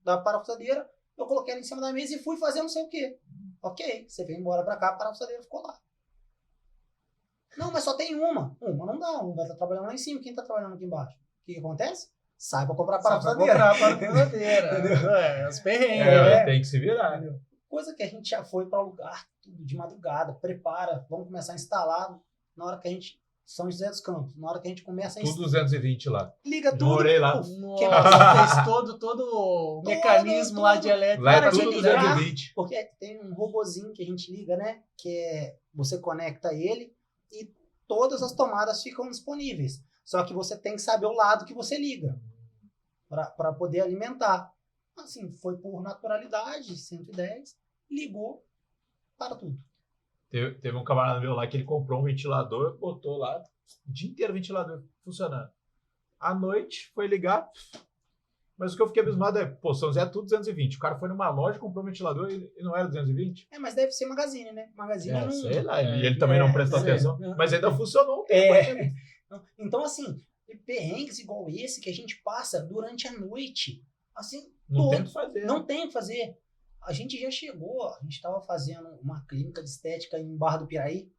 da parafusadeira, eu coloquei ela em cima da mesa e fui fazer não sei o quê. Ok, você veio embora pra cá, a parafusadeira ficou lá. Não, mas só tem uma. Uma não dá, uma vai estar trabalhando lá em cima, quem está trabalhando aqui embaixo? O que acontece? Sai pra comprar a parafusadeira. parafusadeira. Os perrengues. É. Tem que se virar. Entendeu? Coisa que a gente já foi para lugar tudo de madrugada, prepara, vamos começar a instalar na hora que a gente São José dos Campos, na hora que a gente começa a Tudo 220 lá. liga tudo, Morei lá. puf, Nossa, fez todo o mecanismo lá de elétrica. Lá é Cara, tudo tinha que ligar. 220. porque tem um robozinho que a gente liga, né? Você conecta ele e todas as tomadas ficam disponíveis. Só que você tem que saber o lado que você liga para poder alimentar. Assim, foi por naturalidade, 110, ligou para tudo. Teve um camarada meu lá que ele comprou um ventilador, botou lá o dia inteiro o ventilador funcionando. À noite foi ligar, mas o que eu fiquei abismado é, pô, São José é tudo 220. O cara foi numa loja, comprou um ventilador e não era 220? Mas deve ser Magazine, né? Magazine não... Sei lá, ele também não prestou sei. atenção, mas ainda funcionou um tempo. É. Então, assim, perrengues igual esse que a gente passa durante a noite, assim, Não tem o que fazer. não tem o que fazer. A gente já chegou, a gente estava fazendo uma clínica de estética em Barra do Piraí,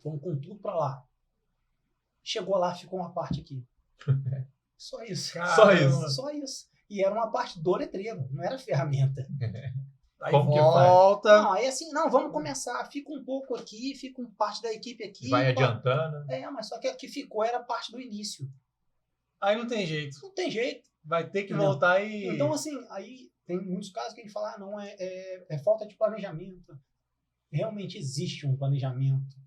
fomos com tudo para lá. Chegou lá, ficou uma parte aqui. Só isso. Só isso. Só isso. E era uma parte do letreiro, não era ferramenta. Aí Como que volta. Não, aí assim, não, vamos começar. Fica um pouco aqui, fica parte da equipe aqui. Vai adiantando. Mas só que a que ficou era parte do início. Aí não tem jeito. Não tem jeito. Vai ter que Entendeu? voltar e... Então, assim, aí tem muitos casos que a gente fala, não, é falta de planejamento. Realmente existe um planejamento.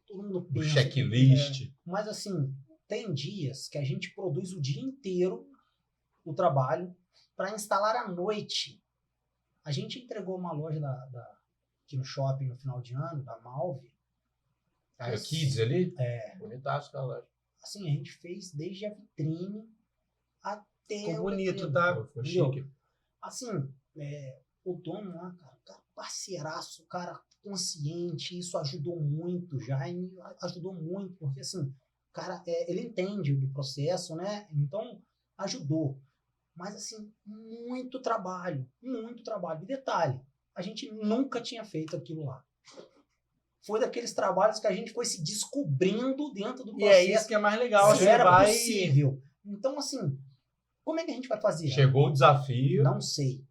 Todo mundo Um pensa. checklist. Mas, assim, tem dias que a gente produz o dia inteiro o trabalho para instalar à noite. A gente entregou uma loja aqui no shopping no final de ano, da Malve. Ah, o Kids ali? É. Bonitaço aquela loja. Assim, a gente fez desde a vitrine até Ficou o bonito, letreiro. tá? Ficou Entendeu? chique. Assim, o dono lá, cara parceiraço, cara consciente, isso ajudou muito, Jaime ajudou muito, porque assim, cara, ele entende do processo, né? Então, ajudou. Mas assim, muito trabalho. E detalhe, a gente nunca tinha feito aquilo lá. Foi daqueles trabalhos que a gente foi se descobrindo dentro do processo. E é isso que é mais legal. Se era possível. Então, assim, como é que a gente vai fazer? Chegou o desafio. Não sei.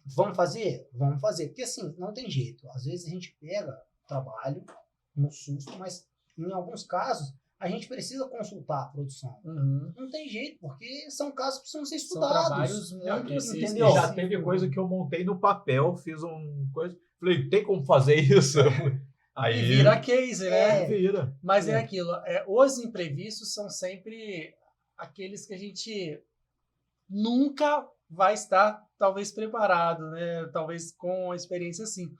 Vamos fazer? Vamos fazer. Porque, assim, não tem jeito. Às vezes a gente pega trabalho no susto, mas em alguns casos a gente precisa consultar a produção. Uhum. Não tem jeito, porque são casos que precisam ser São estudados. trabalhos muito entendeu? Já teve coisa que eu montei no papel, fiz coisa. Falei, tem como fazer isso? Aí E vira case, né? vira. Mas é aquilo. Os imprevistos são sempre aqueles que a gente nunca vai estar, talvez, preparado, né? Talvez com a experiência assim.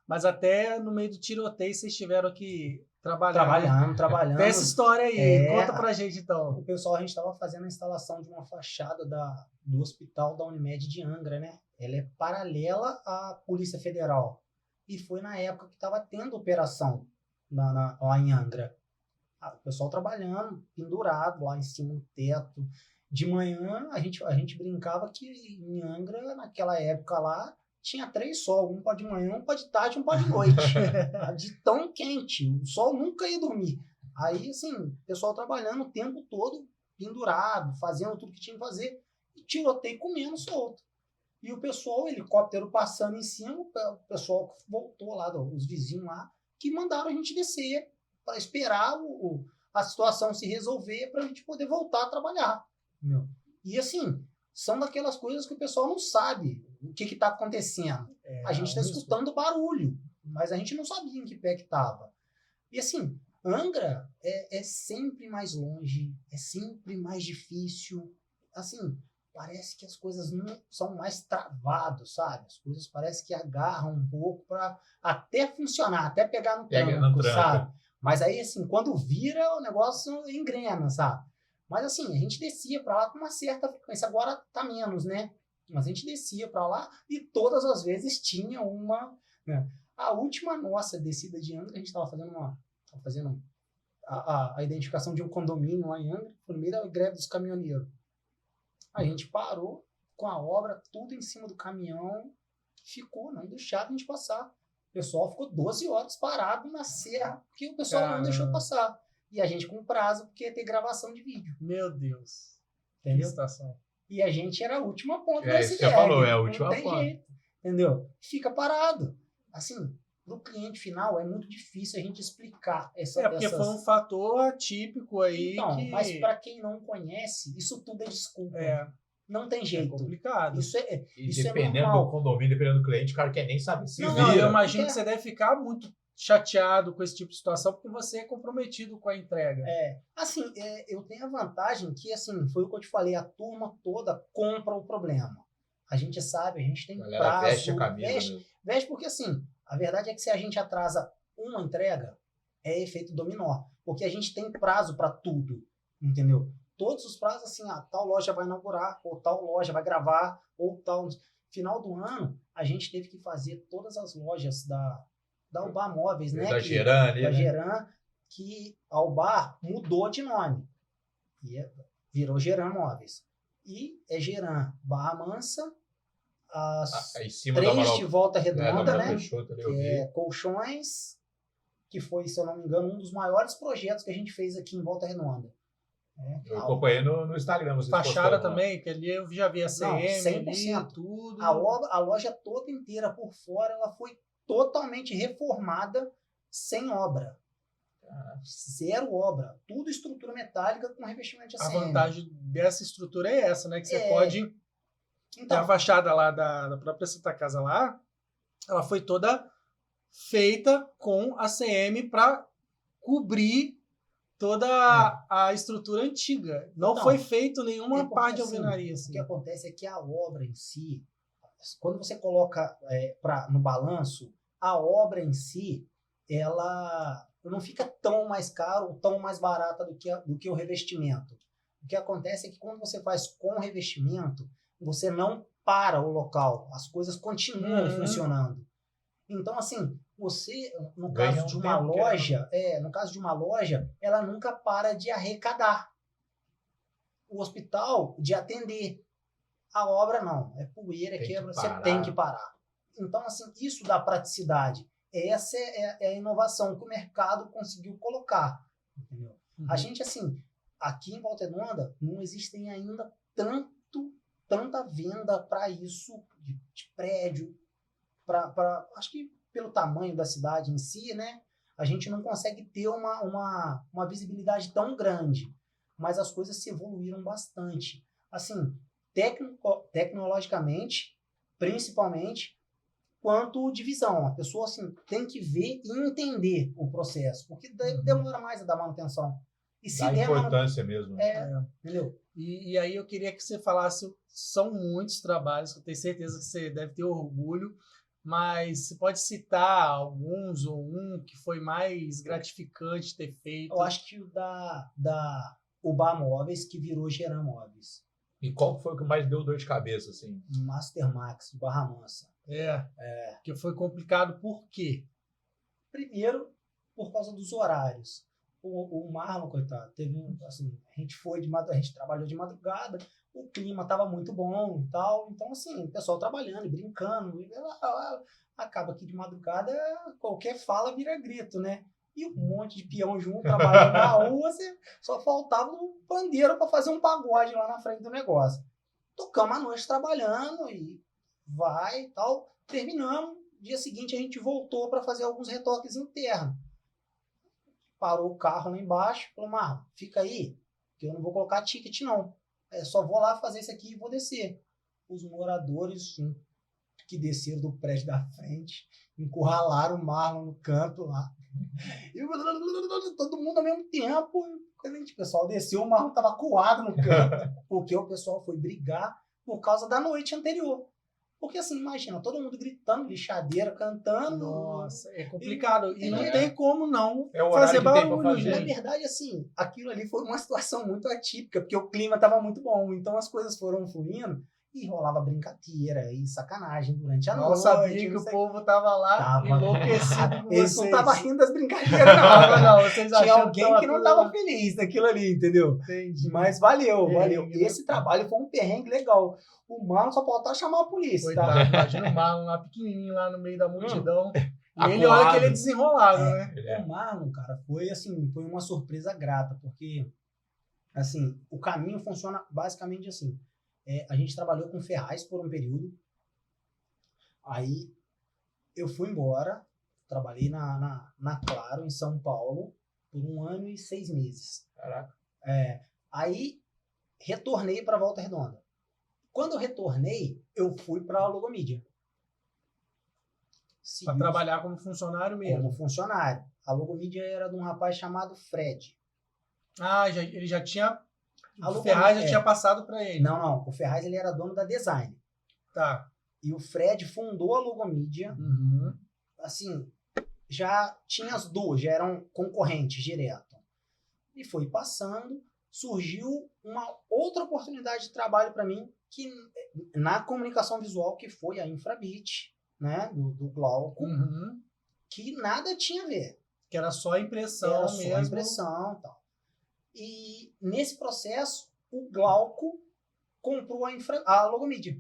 Mas até no meio do tiroteio vocês tiveram que trabalhar. Trabalhando. Tem essa história aí. Conta pra gente, então. O pessoal, a gente estava fazendo a instalação de uma fachada do hospital da Unimed de Angra, né? Ela é paralela à Polícia Federal. E foi na época que estava tendo operação lá em Angra. O pessoal trabalhando, pendurado lá em cima do teto. De manhã, a gente brincava que em Angra, naquela época lá, tinha 3 sols. Um pó de manhã, um pó de tarde, um pó de noite. De tão quente. O sol nunca ia dormir. Aí, assim, o pessoal trabalhando o tempo todo, pendurado, fazendo tudo que tinha que fazer. E tiroteio comendo solto. E o pessoal, o helicóptero passando em cima, o pessoal voltou lá, os vizinhos lá, que mandaram a gente descer para esperar a situação se resolver para a gente poder voltar a trabalhar. E assim, são daquelas coisas que o pessoal não sabe o que está acontecendo. A gente está escutando barulho, mas a gente não sabia em que pé que estava. E assim, Angra é sempre mais longe, é sempre mais difícil. Assim, parece que as coisas não são mais travadas, sabe? As coisas parecem que agarram um pouco para até funcionar, até pegar no tranco, sabe? Mas aí, assim, quando vira, o negócio engrena, sabe? Mas assim, a gente descia para lá com uma certa frequência. Agora tá menos, né? Mas a gente descia para lá e todas as vezes tinha uma... Né? A última nossa descida de Angra, a gente estava fazendo a identificação de um condomínio lá em Angra, primeira greve dos caminhoneiros. A gente parou com a obra, tudo em cima do caminhão, ficou, não deixava a gente passar. O pessoal ficou 12 horas parado na serra, porque o pessoal não deixou passar. E a gente com prazo, porque ia ter gravação de vídeo. Meu Deus. Entendeu? Que situação. E a gente era a última ponta do iceberg. Você falou, é a última ponta. Não tem jeito, entendeu? Fica parado. Assim, para o cliente final é muito difícil a gente explicar porque foi um fator atípico aí. Então, mas para quem não conhece, isso tudo é desculpa. Não tem jeito. É complicado. Isso dependendo é normal. do condomínio, dependendo do cliente, o cara quer nem saber se vira. Não, eu imagino que você deve ficar muito chateado com esse tipo de situação, porque você é comprometido com a entrega. Assim, eu tenho a vantagem que, assim, foi o que eu te falei, a turma toda compra o problema. A gente sabe, a gente tem prazo. Veste a camisa. Veste porque, assim, a verdade é que se a gente atrasa uma entrega, é efeito dominó. Porque a gente tem prazo para tudo, entendeu? Todos os prazos, assim, tal loja vai inaugurar, ou tal loja vai gravar, ou tal... Final do ano, a gente teve que fazer todas as lojas da Albar Móveis, né? Da Geran ali, da né? Geran, que a Albar mudou de nome. E virou Geran Móveis. E é Geran Barra Mansa, as 3 de Volta Redonda, né? Peixoto, Colchões, que foi, se eu não me engano, um dos maiores projetos que a gente fez aqui em Volta Redonda. Eu acompanhei no Instagram. Vocês Fachada postando lá. também, que ali eu já vi a CM, Não, 100%. ali, tudo. A loja toda inteira por fora, ela foi totalmente reformada sem obra. Zero obra. Tudo estrutura metálica com revestimento de A ACM. vantagem dessa estrutura é essa, né? Que você É. pode... Tem Então, a fachada lá da própria Santa Casa lá, ela foi toda feita com ACM para cobrir toda a estrutura antiga. Não Então, foi feito nenhuma porque, parte de assim, alvenaria. o Assim. que acontece é que a obra em si, quando você coloca no balanço, a obra em si, ela não fica tão mais caro ou tão mais barata do que o revestimento. O que acontece é que quando você faz com revestimento, você não para o local, as coisas continuam funcionando. Então, assim, você, no caso de uma loja, ela nunca para de arrecadar. O hospital de atender. A obra não, é poeira, quebra, você tem que parar. Então, assim, isso dá praticidade. Essa é a inovação que o mercado conseguiu colocar. Entendeu? A gente, assim, aqui em Volta Redonda, não existem ainda tanta venda para isso, de prédio, acho que pelo tamanho da cidade em si, né? A gente não consegue ter uma visibilidade tão grande. Mas as coisas se evoluíram bastante. Assim, tecnologicamente, principalmente, quanto de visão. A pessoa assim, tem que ver e entender o processo, porque demora mais a dar manutenção. E se dá importância mesmo. Entendeu? E aí eu queria que você falasse, são muitos trabalhos, que eu tenho certeza que você deve ter orgulho, mas você pode citar alguns ou um que foi mais gratificante ter feito? Eu acho que o da Ubá Móveis, que virou Geran Móveis. E qual foi o que mais deu dor de cabeça, assim? Master Max, de Barra Mansa. Que foi complicado por quê? Primeiro, por causa dos horários. O Marlon, coitado, assim, a gente trabalhou de madrugada, o clima estava muito bom e tal, então, assim, o pessoal trabalhando e brincando, acaba que de madrugada qualquer fala vira grito, né? E um monte de peão junto, trabalhando na rua, só faltava um pandeiro para fazer um pagode lá na frente do negócio. Tocamos a noite trabalhando e vai e tal, terminamos, dia seguinte a gente voltou para fazer alguns retoques internos. Parou o carro lá embaixo, falou, Marlon, fica aí, que eu não vou colocar ticket não. Só vou lá fazer isso aqui e vou descer. Os moradores que desceram do prédio da frente, encurralaram o Marlon no canto lá. E todo mundo ao mesmo tempo. O pessoal desceu, o Marlon estava acuado no canto, porque o pessoal foi brigar por causa da noite anterior. Porque assim, imagina, todo mundo gritando, lixadeira, cantando. Nossa, é complicado. E não tem como não fazer barulho. Fazer. Na verdade, assim, aquilo ali foi uma situação muito atípica, porque o clima estava muito bom. Então as coisas foram fluindo e rolava brincadeira e sacanagem durante a noite. Não sabia que o povo tava lá enlouquecido com eles vocês. não estavam rindo das brincadeiras, não. Vocês Tinha alguém que não estava feliz daquilo ali, entendeu? Entendi. Mas valeu. Esse trabalho foi um perrengue legal. O Marlon só faltava chamar a polícia. Coitado, tá? Imagina o Marlon lá pequenininho, lá no meio da multidão. E ele olha que ele é desenrolado, né? O Marlon, cara, foi uma surpresa grata, porque assim, o caminho funciona basicamente assim. A gente trabalhou com ferraz por um período. Aí eu fui embora, trabalhei na Claro, em São Paulo, por 1 ano e 6 meses. Caraca. Aí retornei para Volta Redonda. Quando eu retornei, eu fui para a Logomídia. Para trabalhar como funcionário mesmo. Como funcionário. A Logomídia era de um rapaz chamado Fred. Ele já tinha... O Ferraz já tinha passado para ele. Não. O Ferraz ele era dono da Design. Tá. E o Fred fundou a Logomídia. Assim, já tinha as duas, já eram concorrentes direto. E foi passando, surgiu uma outra oportunidade de trabalho para mim, que na comunicação visual, que foi a Infrabit, né, do Glauco, que nada tinha a ver. Que era só impressão mesmo. Só impressão e tal. E nesse processo, o Glauco comprou a Logomídia.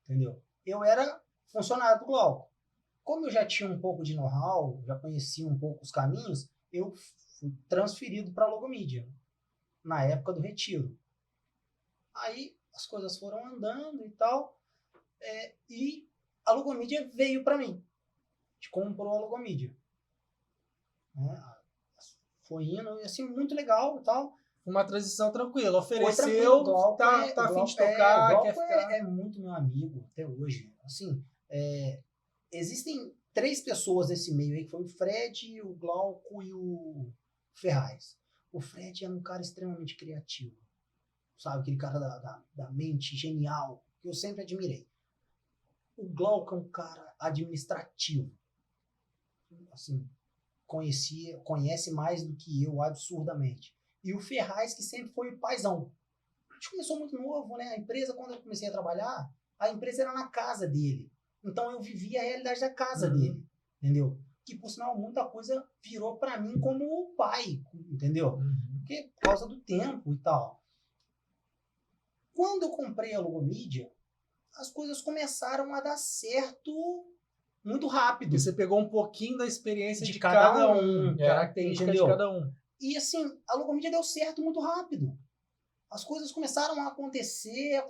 Entendeu? Eu era funcionário do Glauco. Como eu já tinha um pouco de know-how, já conhecia um pouco os caminhos, eu fui transferido para a Logomídia. na época do retiro. Aí as coisas foram andando e tal, e a Logomídia veio para mim. A gente comprou a Logomídia. Né? Foi indo, assim, muito legal e tal. Uma transição tranquila. Foi Ofereceu, tranquilo. Glauco tá a fim de tocar, Glauco quer ficar. é muito meu amigo até hoje. Assim, existem 3 pessoas nesse meio aí, que foi o Fred, o Glauco e o Ferraz. O Fred era um cara extremamente criativo. Sabe, aquele cara da mente genial, que eu sempre admirei. O Glauco é um cara administrativo. Assim, conhece mais do que eu, absurdamente. E o Ferraz, que sempre foi o paizão. A gente começou muito novo, né? A empresa, quando eu comecei a trabalhar, a empresa era na casa dele. Então eu vivia a realidade da casa dele, entendeu? Que, por sinal, muita coisa virou para mim como o pai, entendeu? Porque, por causa do tempo e tal. Quando eu comprei a Logomídia, as coisas começaram a dar certo muito rápido. E você pegou um pouquinho da experiência De de cada cada um, um, característica de entendeu? cada um. E assim, a Logomídia deu certo muito rápido. As coisas começaram a acontecer.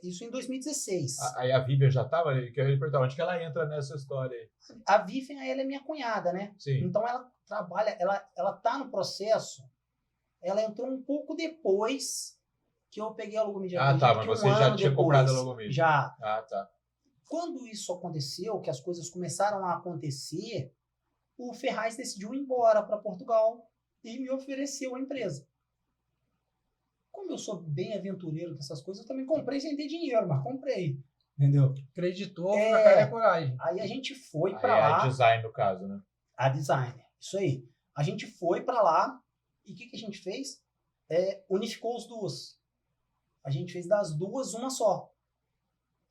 Isso em 2016. Aí a Vivian já estava, que eu ia perguntar, onde que ela entra nessa história aí? A Vivian, ela é minha cunhada, né? Sim. Então ela trabalha, ela tá no processo. Ela entrou um pouco depois que eu peguei a Logomídia. Ah, tá, mas você já tinha comprado a depois. Logomídia. Já. Ah, tá. Quando isso aconteceu, que as coisas começaram a acontecer, o Ferraz decidiu ir embora para Portugal e me ofereceu a empresa. Como eu sou bem aventureiro com essas coisas, eu também comprei sem ter dinheiro, mas comprei, entendeu? Acreditou na cara e a coragem. Aí a gente foi Aí para é lá. design, no caso, né? A designer, isso aí. A gente foi para lá e o que a gente fez? Unificou as duas. A gente fez das duas uma só.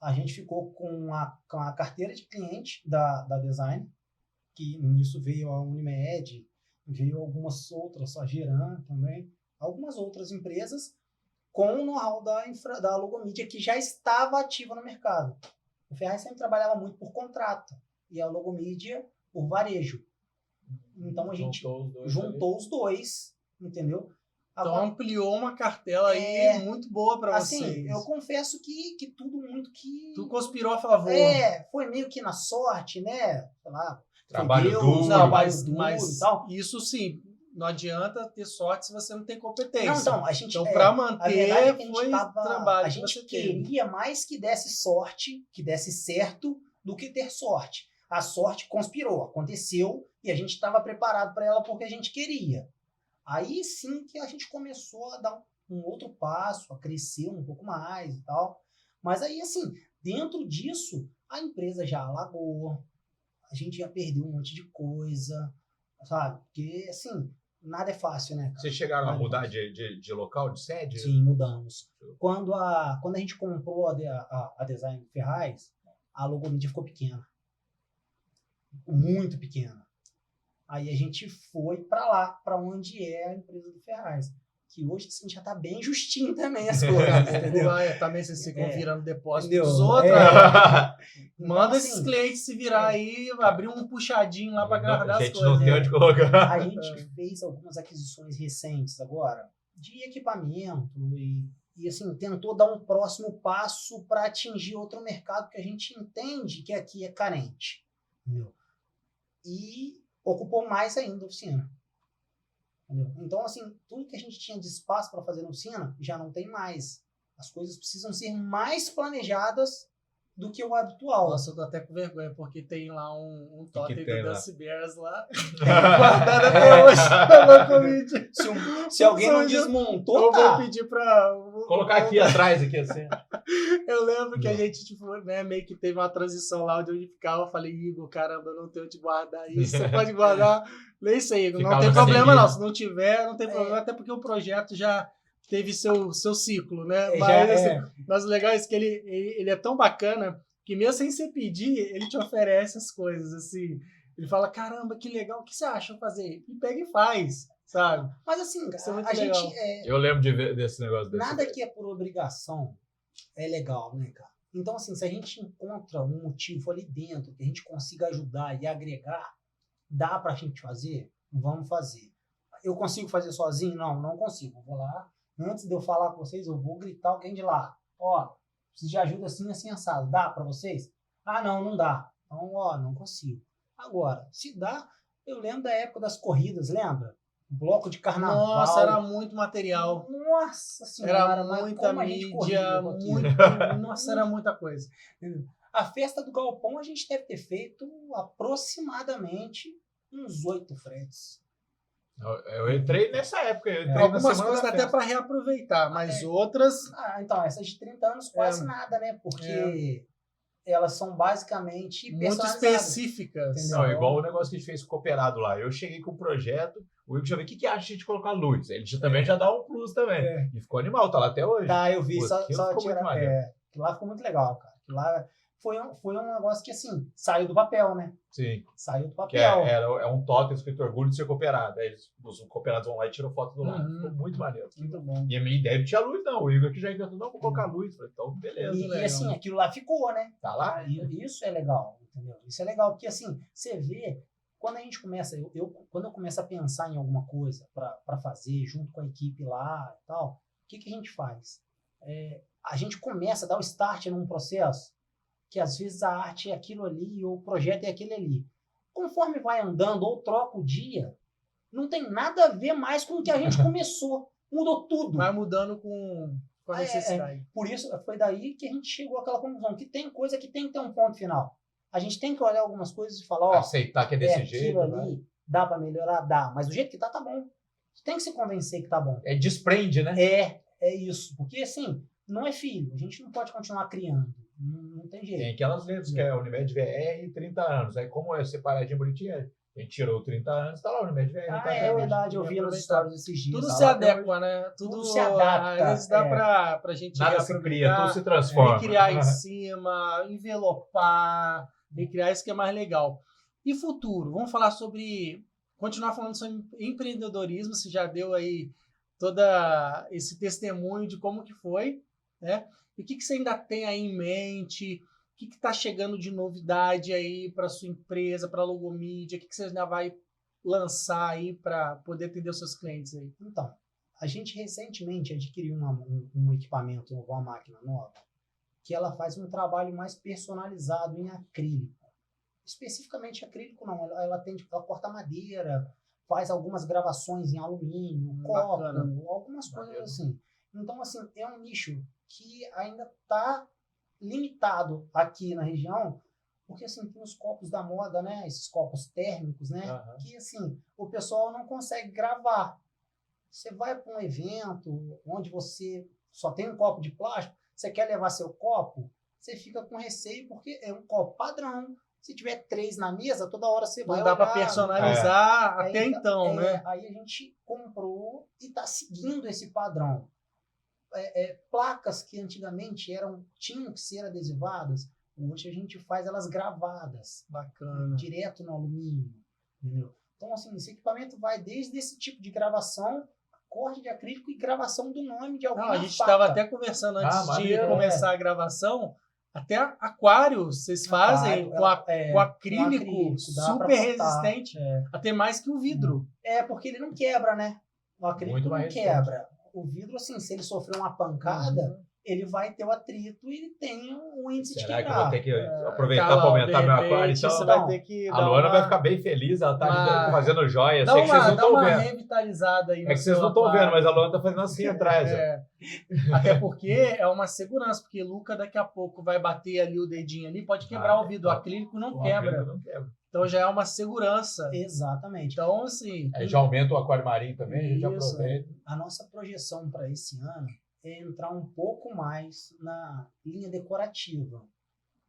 A gente ficou com a carteira de cliente da design, que nisso veio a Unimed, veio algumas outras, a Geran também, algumas outras empresas, com o know-how da Logomídia, que já estava ativa no mercado. O Ferraz sempre trabalhava muito por contrato, e a Logomídia por varejo. Então a gente juntou os dois, entendeu? Então ampliou uma cartela aí muito boa para vocês. Assim, eu confesso que tudo muito que... Tu conspirou a favor. Foi meio que na sorte, né? Sei lá, trabalho Deus, duro. Não, mas mas tal. isso sim, não adianta ter sorte se você não tem competência. Não, então, a gente... Então, para manter, foi trabalho a que gente você teve. queria mais que desse sorte, que desse certo, do que ter sorte. A sorte conspirou, aconteceu, e a gente estava preparado para ela porque a gente queria. Aí sim que a gente começou a dar um outro passo, a crescer um pouco mais e tal. Mas aí, assim, dentro disso, a empresa já alagou, a gente já perdeu um monte de coisa, sabe? Porque, assim, nada é fácil, né, cara? Vocês chegaram a mudar de local, de sede? Sim, mudamos. Quando a gente comprou a Design Ferraz, a Logomídia ficou pequena. Muito pequena. Aí a gente foi para lá, para onde é a empresa do Ferraz. Que hoje assim, já tá bem justinho também as coisas, entendeu? Também vocês ficam virando depósito Entendeu? dos outros. Manda Então, esses clientes se virar aí, abrir um puxadinho lá para agradar A as gente coisas. não tem onde colocar. A gente fez algumas aquisições recentes agora de equipamento e assim, tentou dar um próximo passo para atingir outro mercado que a gente entende que aqui é carente. Entendeu? E ocupou mais ainda a oficina. Entendeu? Então, assim, tudo que a gente tinha de espaço para fazer na oficina já não tem mais. As coisas precisam ser mais planejadas do que o habitual. Nossa, eu tô até com vergonha, porque tem lá um totem do tem lá? Dance Bears lá, guardado até hoje. Se alguém não desmontou, eu tá. vou pedir pra... Colocar aqui atrás, aqui assim. Eu lembro que a gente, tipo, né, meio que teve uma transição lá onde eu ficava. Eu falei, Igor, caramba, eu não tenho onde guardar isso. Você pode guardar? Nem sei, Igor. Não tem problema não. Se não tiver, não tem problema. Até porque o projeto já teve seu ciclo, né? Mas o legal é que ele é tão bacana que mesmo sem você pedir, ele te oferece as coisas, assim. Ele fala, caramba, que legal, o que você acha de fazer? E pega e faz, sabe? Mas assim, Isso é muito a legal. gente... Eu lembro de ver desse negócio. Nada que é por obrigação é legal, né, cara? Então, assim, se a gente encontra um motivo ali dentro que a gente consiga ajudar e agregar, dá pra gente fazer, vamos fazer. eu consigo fazer sozinho? Não, não consigo. Eu vou lá, antes de eu falar com vocês, eu vou gritar alguém de lá. Ó, preciso de ajuda assim, assim, assado. Dá para vocês? Ah, não, não dá. Então, ó, não consigo. Agora, se dá, eu lembro da época das corridas, lembra? Bloco de carnaval. Nossa, era muito material. Nossa senhora, Era mas muita como a gente corria mídia, com aquilo. muito. Nossa, era muita coisa. A festa do Galpão a gente deve ter feito aproximadamente uns 8 fretes. Eu entrei nessa época. Eu entrei na Algumas semana coisas da até festa. para reaproveitar, mas outras. Ah, então, essas de 30 anos quase nada, né? Porque elas são basicamente Muito personalizadas. específicas. Entendeu? Não, igual o negócio que a gente fez com o cooperado lá. Eu cheguei com o projeto, o Igor já veio, o que acha de a gente colocar luz? Ele também já dá um plus também. E ficou animal, tá lá até hoje. Tá, eu vi, Pô, só aquilo ficou muito tirar. maneiro. Aquilo lá ficou muito legal, cara. Aquilo lá foi um negócio que, assim, saiu do papel, né? Sim. Saiu do Que papel. é um totem escrito orgulho de ser cooperado. Aí os cooperados vão lá e tiram foto do lado. Uhum. Ficou muito maneiro. Muito bom. E a minha ideia não tinha luz, não. O Igor que já inventou, não, vou colocar luz. Falei, então, beleza. E assim, aquilo lá ficou, né? Tá lá? E isso é legal, entendeu? Isso é legal, porque assim, você vê, quando a gente começa, quando eu começo a pensar em alguma coisa para fazer, junto com a equipe lá e tal, o que a gente faz? A gente começa a dar o start num processo, que às vezes a arte é aquilo ali, ou o projeto é aquele ali. Conforme vai andando, ou troca o dia, não tem nada a ver mais com o que a gente começou. Mudou tudo. Vai mudando com a necessidade. Por isso, foi daí que a gente chegou àquela conclusão, que tem coisa que tem que ter um ponto final. A gente tem que olhar algumas coisas e falar, ó, aceitar que é desse jeito. Aquilo ali, dá para melhorar? Dá. Mas do jeito que tá bom. Você tem que se convencer que tá bom. Desprende, né? É isso. Porque, assim, não é filho. A gente não pode continuar criando. Não tem jeito. Tem aquelas letras que é Unimed VR 30 anos. Aí como é separadinho bonitinho, a gente tirou 30 anos, tá lá o Unimed VR. É verdade, eu vi nos stories esses dias. Tudo se adequa, né? Tudo se adapta. Às vezes dá pra gente nada se cria, tudo se transforma. Recriar em cima, envelopar, recriar, isso que é mais legal. E futuro? Vamos falar sobre... Continuar falando sobre empreendedorismo, você já deu aí todo esse testemunho de como que foi, né? E o que você ainda tem aí em mente? O que está chegando de novidade aí para sua empresa, para a Logomídia? O que você ainda vai lançar aí para poder atender os seus clientes aí? Então, a gente recentemente adquiriu um equipamento, uma máquina nova, que ela faz um trabalho mais personalizado em acrílico. Especificamente acrílico não, ela corta madeira, faz algumas gravações em alumínio, copo, algumas coisas assim. Então, assim, é um nicho que ainda está limitado aqui na região, porque, assim, tem os copos da moda, né? Esses copos térmicos, né? Que, assim, o pessoal não consegue gravar. Você vai para um evento onde você só tem um copo de plástico, você quer levar seu copo, você fica com receio porque é um copo padrão. Se tiver 3 na mesa, toda hora você vai olhar. Não dá para personalizar até então, né? Aí a gente comprou e está seguindo esse padrão. Placas que antigamente tinham que ser adesivadas, hoje a gente faz elas gravadas. Bacana. Direto no alumínio. Entendeu? Então, assim, esse equipamento vai desde esse tipo de gravação, corte de acrílico e gravação do nome de alguém. A gente estava até conversando antes de começar a gravação. Até aquário vocês fazem com acrílico super resistente, até mais que o vidro. Porque ele não quebra, né? O acrílico não quebra. O vidro, assim, se ele sofrer uma pancada, ele vai ter o atrito e ele tem um índice de quebrar. Será que eu vou ter que aproveitar para aumentar meu aquário? Então, você vai ter que a Luana vai ficar bem feliz, ela tá fazendo joia. Sei que vocês não estão vendo. Revitalizada aí. É que vocês não estão vendo, mas a Luana tá fazendo assim atrás. Até porque é uma segurança, porque Luca daqui a pouco vai bater ali o dedinho ali, pode quebrar o vidro. O acrílico não quebra. Então já é uma segurança. Exatamente. Então, assim... já aumenta o aquário marinho também, a gente aproveita. A nossa projeção para esse ano é entrar um pouco mais na linha decorativa.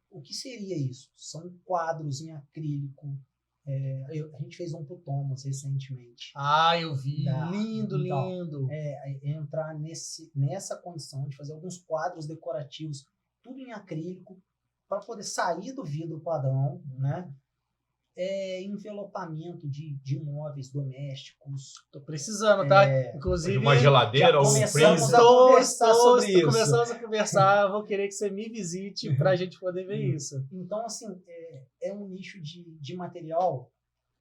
O que seria isso? São quadros em acrílico. A gente fez um pro Thomas recentemente. Eu vi. Lindo. Entrar nessa condição de fazer alguns quadros decorativos, tudo em acrílico, para poder sair do vidro padrão, né? Envelopamento de móveis domésticos. Tô precisando, tá? Inclusive, uma geladeira ou um freezer. Começamos a conversar. Vou querer que você me visite para a gente poder ver isso. Então, assim, é um nicho de material.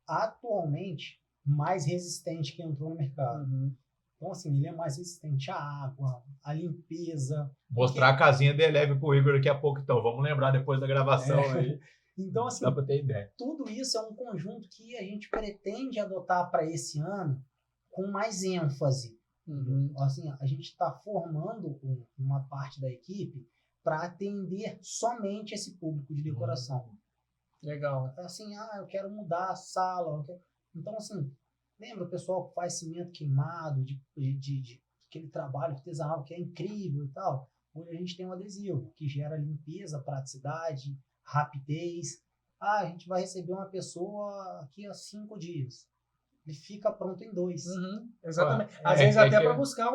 Atualmente, mais resistente que entrou no mercado. Uhum. Então, assim, ele é mais resistente à água, à limpeza. Mostrar a casinha da Eleve pro Igor daqui a pouco, então. Vamos lembrar depois da gravação aí. Então, assim, Dá para ter ideia. tudo isso é um conjunto que a gente pretende adotar para esse ano com mais ênfase. Uhum. Assim, a gente está formando uma parte da equipe para atender somente esse público de decoração. Legal. Assim, eu quero mudar a sala. Então, assim, lembra o pessoal que faz cimento queimado, de aquele trabalho artesanal que é incrível e tal? Hoje a gente tem um adesivo que gera limpeza, praticidade, rapidez. A gente vai receber uma pessoa aqui há 5 dias. Ele fica pronto em 2. Uhum, exatamente. É, Às vezes é até que- para buscar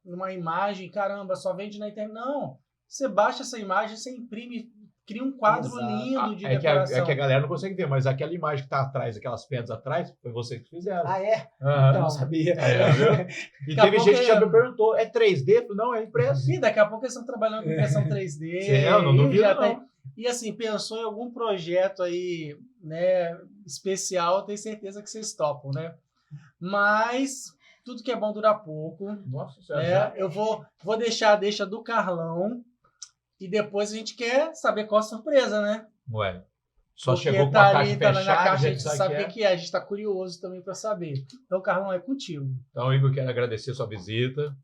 uma imagem, caramba, só vende na internet. Não, você baixa essa imagem, você imprime, cria um quadro Exato. lindo de É que a decoração. galera não consegue ver, mas aquela imagem que tá atrás, aquelas pedras atrás, foi vocês que fizeram. É? Aham. Não sabia. É, viu? E Daqui a teve pouco gente que já é- me perguntou, é 3D? Eu falei, não, é impresso. E daqui a pouco eles estão trabalhando com impressão 3D. Sim, eu não duvido, já não. E assim, pensou em algum projeto aí, né, especial, tenho certeza que vocês topam, né? Mas tudo que é bom dura pouco. Nossa Senhora. Eu vou deixar a deixa do Carlão e depois a gente quer saber qual a surpresa, né? Ué, só Porque chegou com tá a caixa ali, tá fechada, na caixa, a já gente sabe sabe o que que é. que é. A gente tá curioso também para saber. Então, Carlão, é contigo. Então, Igor, quero agradecer a sua visita.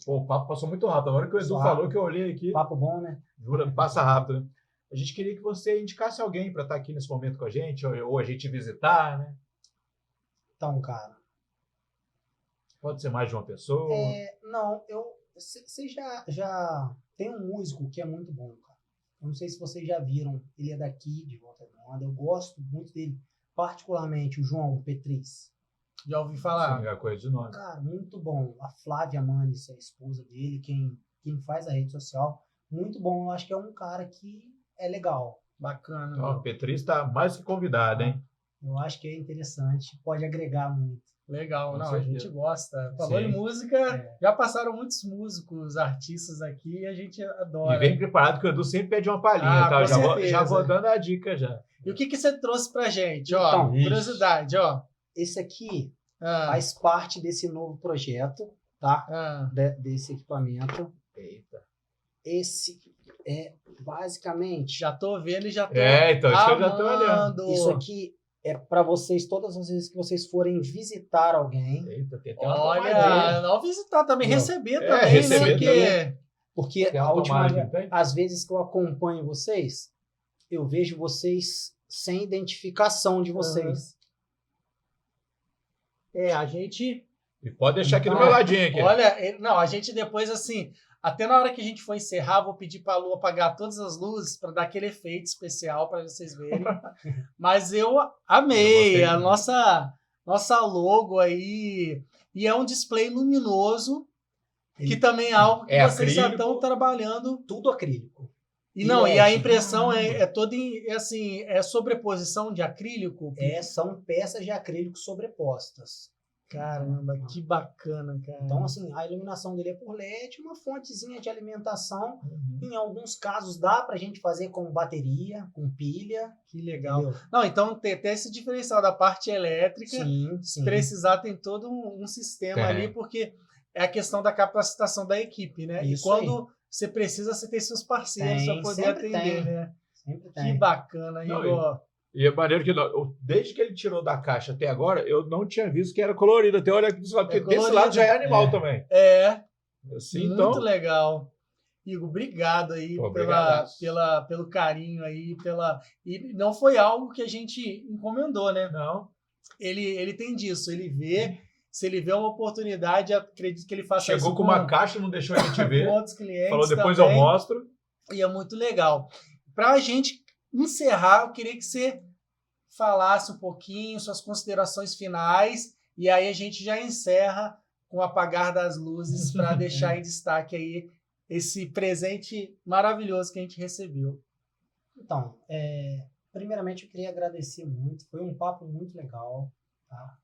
Pô, o papo passou muito rápido. A hora que o Edu Rápido. falou que eu olhei aqui, Papo bom, né? jura, passa rápido, né? A gente queria que você indicasse alguém para estar aqui nesse momento com a gente, ou a gente visitar, né? Então, cara. Pode ser mais de uma pessoa. Não, você já tem um músico que é muito bom, cara. Eu não sei se vocês já viram. Ele é daqui, de Volta Redonda. Eu gosto muito dele. Particularmente o João Petris. Já ouvi falar. Sim, é coisa de nome. Cara, muito bom. A Flávia Manes, a esposa dele, quem faz a rede social. Muito bom. Eu acho que é um cara que é legal. Bacana. Então, o Petri está mais que convidado, hein? Eu acho que é interessante. Pode agregar muito. Legal, Com não, certeza. a gente gosta. Falou Sim. em música, É. já passaram muitos músicos, artistas aqui e a gente adora. E vem preparado que o Edu sempre pede uma palhinha, Ah, tá? com Já certeza. vou dando a dica já. E o que você trouxe pra gente? Ó, Então, curiosidade, ó. Esse aqui Ah, faz parte desse novo projeto, tá? ah, Desse equipamento. Eita. Esse é basicamente. já tô vendo e já tô Então, isso eu já tô olhando. amando. Isso aqui é para vocês, todas as vezes que vocês forem visitar alguém, Eita, tem até uma Olha, tomadinha. não visitar também, Não. receber É, também, receber né? Porque porque Tem a última automático, vez, não tem? às vezes que eu acompanho vocês, eu vejo vocês sem identificação de vocês. a gente, E pode deixar aqui do Então, meu ladinho aqui. olha, não, a gente depois assim, até na hora que a gente for encerrar, vou pedir para a Lu apagar todas as luzes para dar aquele efeito especial para vocês verem. Mas eu amei Eu a gostei nossa logo aí e é um display luminoso que Ele- também é algo que É vocês já acrílico. estão trabalhando. Tudo acrílico. E não, E e a é, impressão caramba. é toda assim, é sobreposição de acrílico. São peças de acrílico sobrepostas. Caramba, que bacana, cara. Então, assim, a iluminação dele é por LED, uma fontezinha de alimentação. Uhum. Em alguns casos dá pra gente fazer com bateria, com pilha. Que legal. Entendeu? Não, então tem até esse diferencial da parte elétrica. Sim, Se sim. precisar, tem todo um sistema Tem. ali, porque é a questão da capacitação da equipe, né? Isso e quando você precisa, você tem seus parceiros Tem, para poder sempre atender, tem. né? Sempre Que tem. bacana, Não, Igor. E é maneiro que desde que ele tirou da caixa até agora, eu não tinha visto que era colorido. Até olha aqui desse lado, porque desse colorido. lado já é animal também. É, Assim, muito então, legal. Igor, obrigado aí Pô, obrigadaço. pelo carinho aí, e não foi algo que a gente encomendou, né? não. Ele tem disso, ele vê, se ele vê uma oportunidade, acredito que ele faça isso Chegou com uma caixa, não deixou a gente ver. com outros clientes. Falou, depois também. eu mostro. E é muito legal. Para a gente encerrar, eu queria que você falasse um pouquinho suas considerações finais e aí a gente já encerra com o apagar das luzes para deixar em destaque aí esse presente maravilhoso que a gente recebeu. Então, primeiramente eu queria agradecer muito. Foi um papo muito legal. Tá?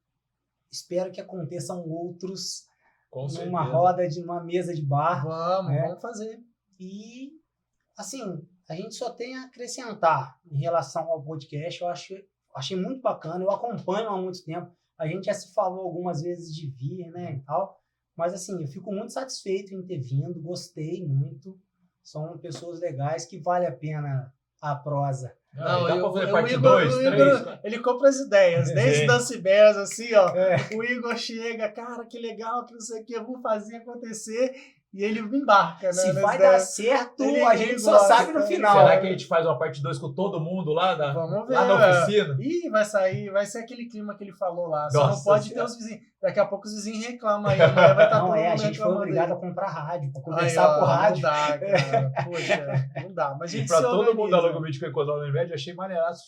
Espero que aconteçam outros Com numa certeza. roda de uma mesa de bar. Vamos fazer. E, assim, a gente só tem a acrescentar em relação ao podcast. Achei muito bacana. Eu acompanho há muito tempo. A gente já se falou algumas vezes de vir, né, e tal. Mas, assim, eu fico muito satisfeito em ter vindo, gostei muito. São pessoas legais que vale a pena a prosa. Não, dá pra fazer o parte Igor, 2, o 3. Igor, ele compra as ideias, desde Sim. Dance Bears, assim, ó. É. O Igor chega, cara, que legal, que não sei o que, vamos fazer acontecer. E ele embarca, né? Se nas vai ideias. dar certo, Ele- a ele gente só gosta. sabe no final. Será que a gente faz uma parte 2 com todo mundo lá Vamos ver. lá na oficina? Ih, vai sair, vai ser aquele clima que ele falou lá. Só não Nossa pode ter Senhora. os vizinhos. Daqui a pouco os vizinhos reclamam aí. Amanhã vai estar todo Não, mundo a gente foi reclamando obrigado aí. a comprar rádio, para Aí, conversar ó, por rádio. Não dá, cara. Poxa, não dá. Mas a E gente pra se todo mundo da organiza. Logomit que eu encontrei no Unimed, eu achei maneiraço.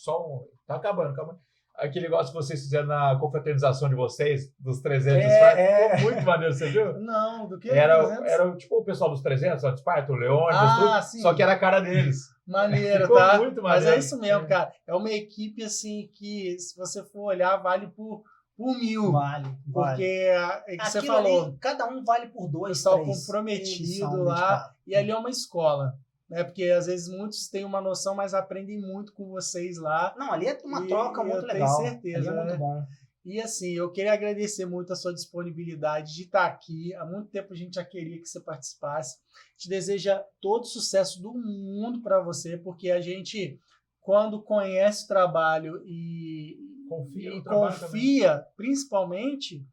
Tá acabando, calma. Aquele negócio que vocês fizeram na confraternização de vocês, dos 300 de Esparta, ficou muito maneiro, você viu? Não, do que? Era 300? tipo o pessoal dos 300, lá de Esparta, o Leônidas, Ah, tudo, sim. só que era a cara deles. Maneiro, Ficou tá? muito Mas maneiro. é isso mesmo, cara. É uma equipe, assim, que se você for olhar, vale por 1000. Vale. Porque é que você Aquilo falou, ali, cada um vale por 2, pessoal 3. comprometido Eles são lá. dedicados. E ali é uma escola, né? Porque às vezes muitos têm uma noção, mas aprendem muito com vocês lá. Não, ali é uma E troca eu muito tenho legal. certeza, Ali é né? muito bom. E assim, eu queria agradecer muito a sua disponibilidade de estar aqui. Há muito tempo a gente já queria que você participasse. Te deseja todo o sucesso do mundo para você, porque a gente, quando conhece o trabalho e confia, principalmente,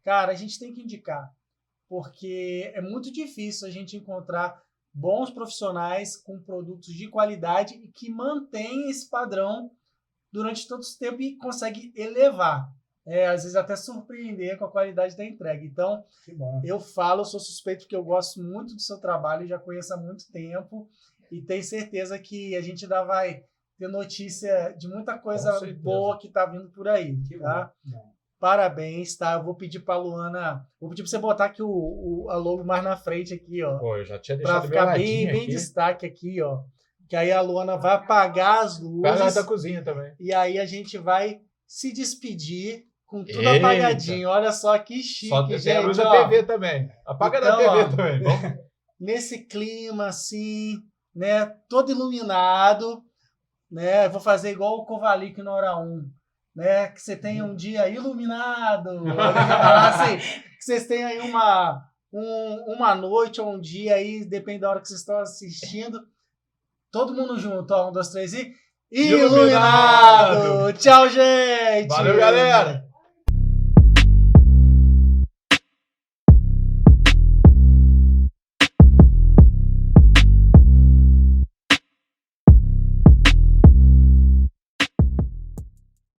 cara, a gente tem que indicar. Porque é muito difícil a gente encontrar bons profissionais com produtos de qualidade e que mantêm esse padrão durante todo esse tempo e consegue elevar. Às vezes até surpreender com a qualidade da entrega. Então, Que bom. eu sou suspeito porque eu gosto muito do seu trabalho, já conheço há muito tempo e tenho certeza que a gente ainda vai ter notícia de muita coisa boa que está vindo por aí. Que Tá? bom. Parabéns, tá? Eu vou pedir para a Luana, vou pedir para você botar aqui a logo mais na frente aqui, ó. Pô, eu já tinha Para deixado ficar bem destaque aqui, ó. Que aí a Luana vai apagar as luzes. da cozinha também. E aí a gente vai se despedir com tudo Eita. apagadinho. Olha só que chique, Só tem gente. a luz ó. da TV também. Apaga Então, da TV ó, também. Vamos. Nesse clima assim, né? Todo iluminado, né? Vou fazer igual o Kovalik na hora 1, né? Que você tenha um dia iluminado. Assim, que vocês tenham aí uma noite ou um dia aí, depende da hora que vocês estão assistindo. Todo mundo junto, ó. 1, 2, 3 e... Iluminado! Tchau, gente! Valeu, galera!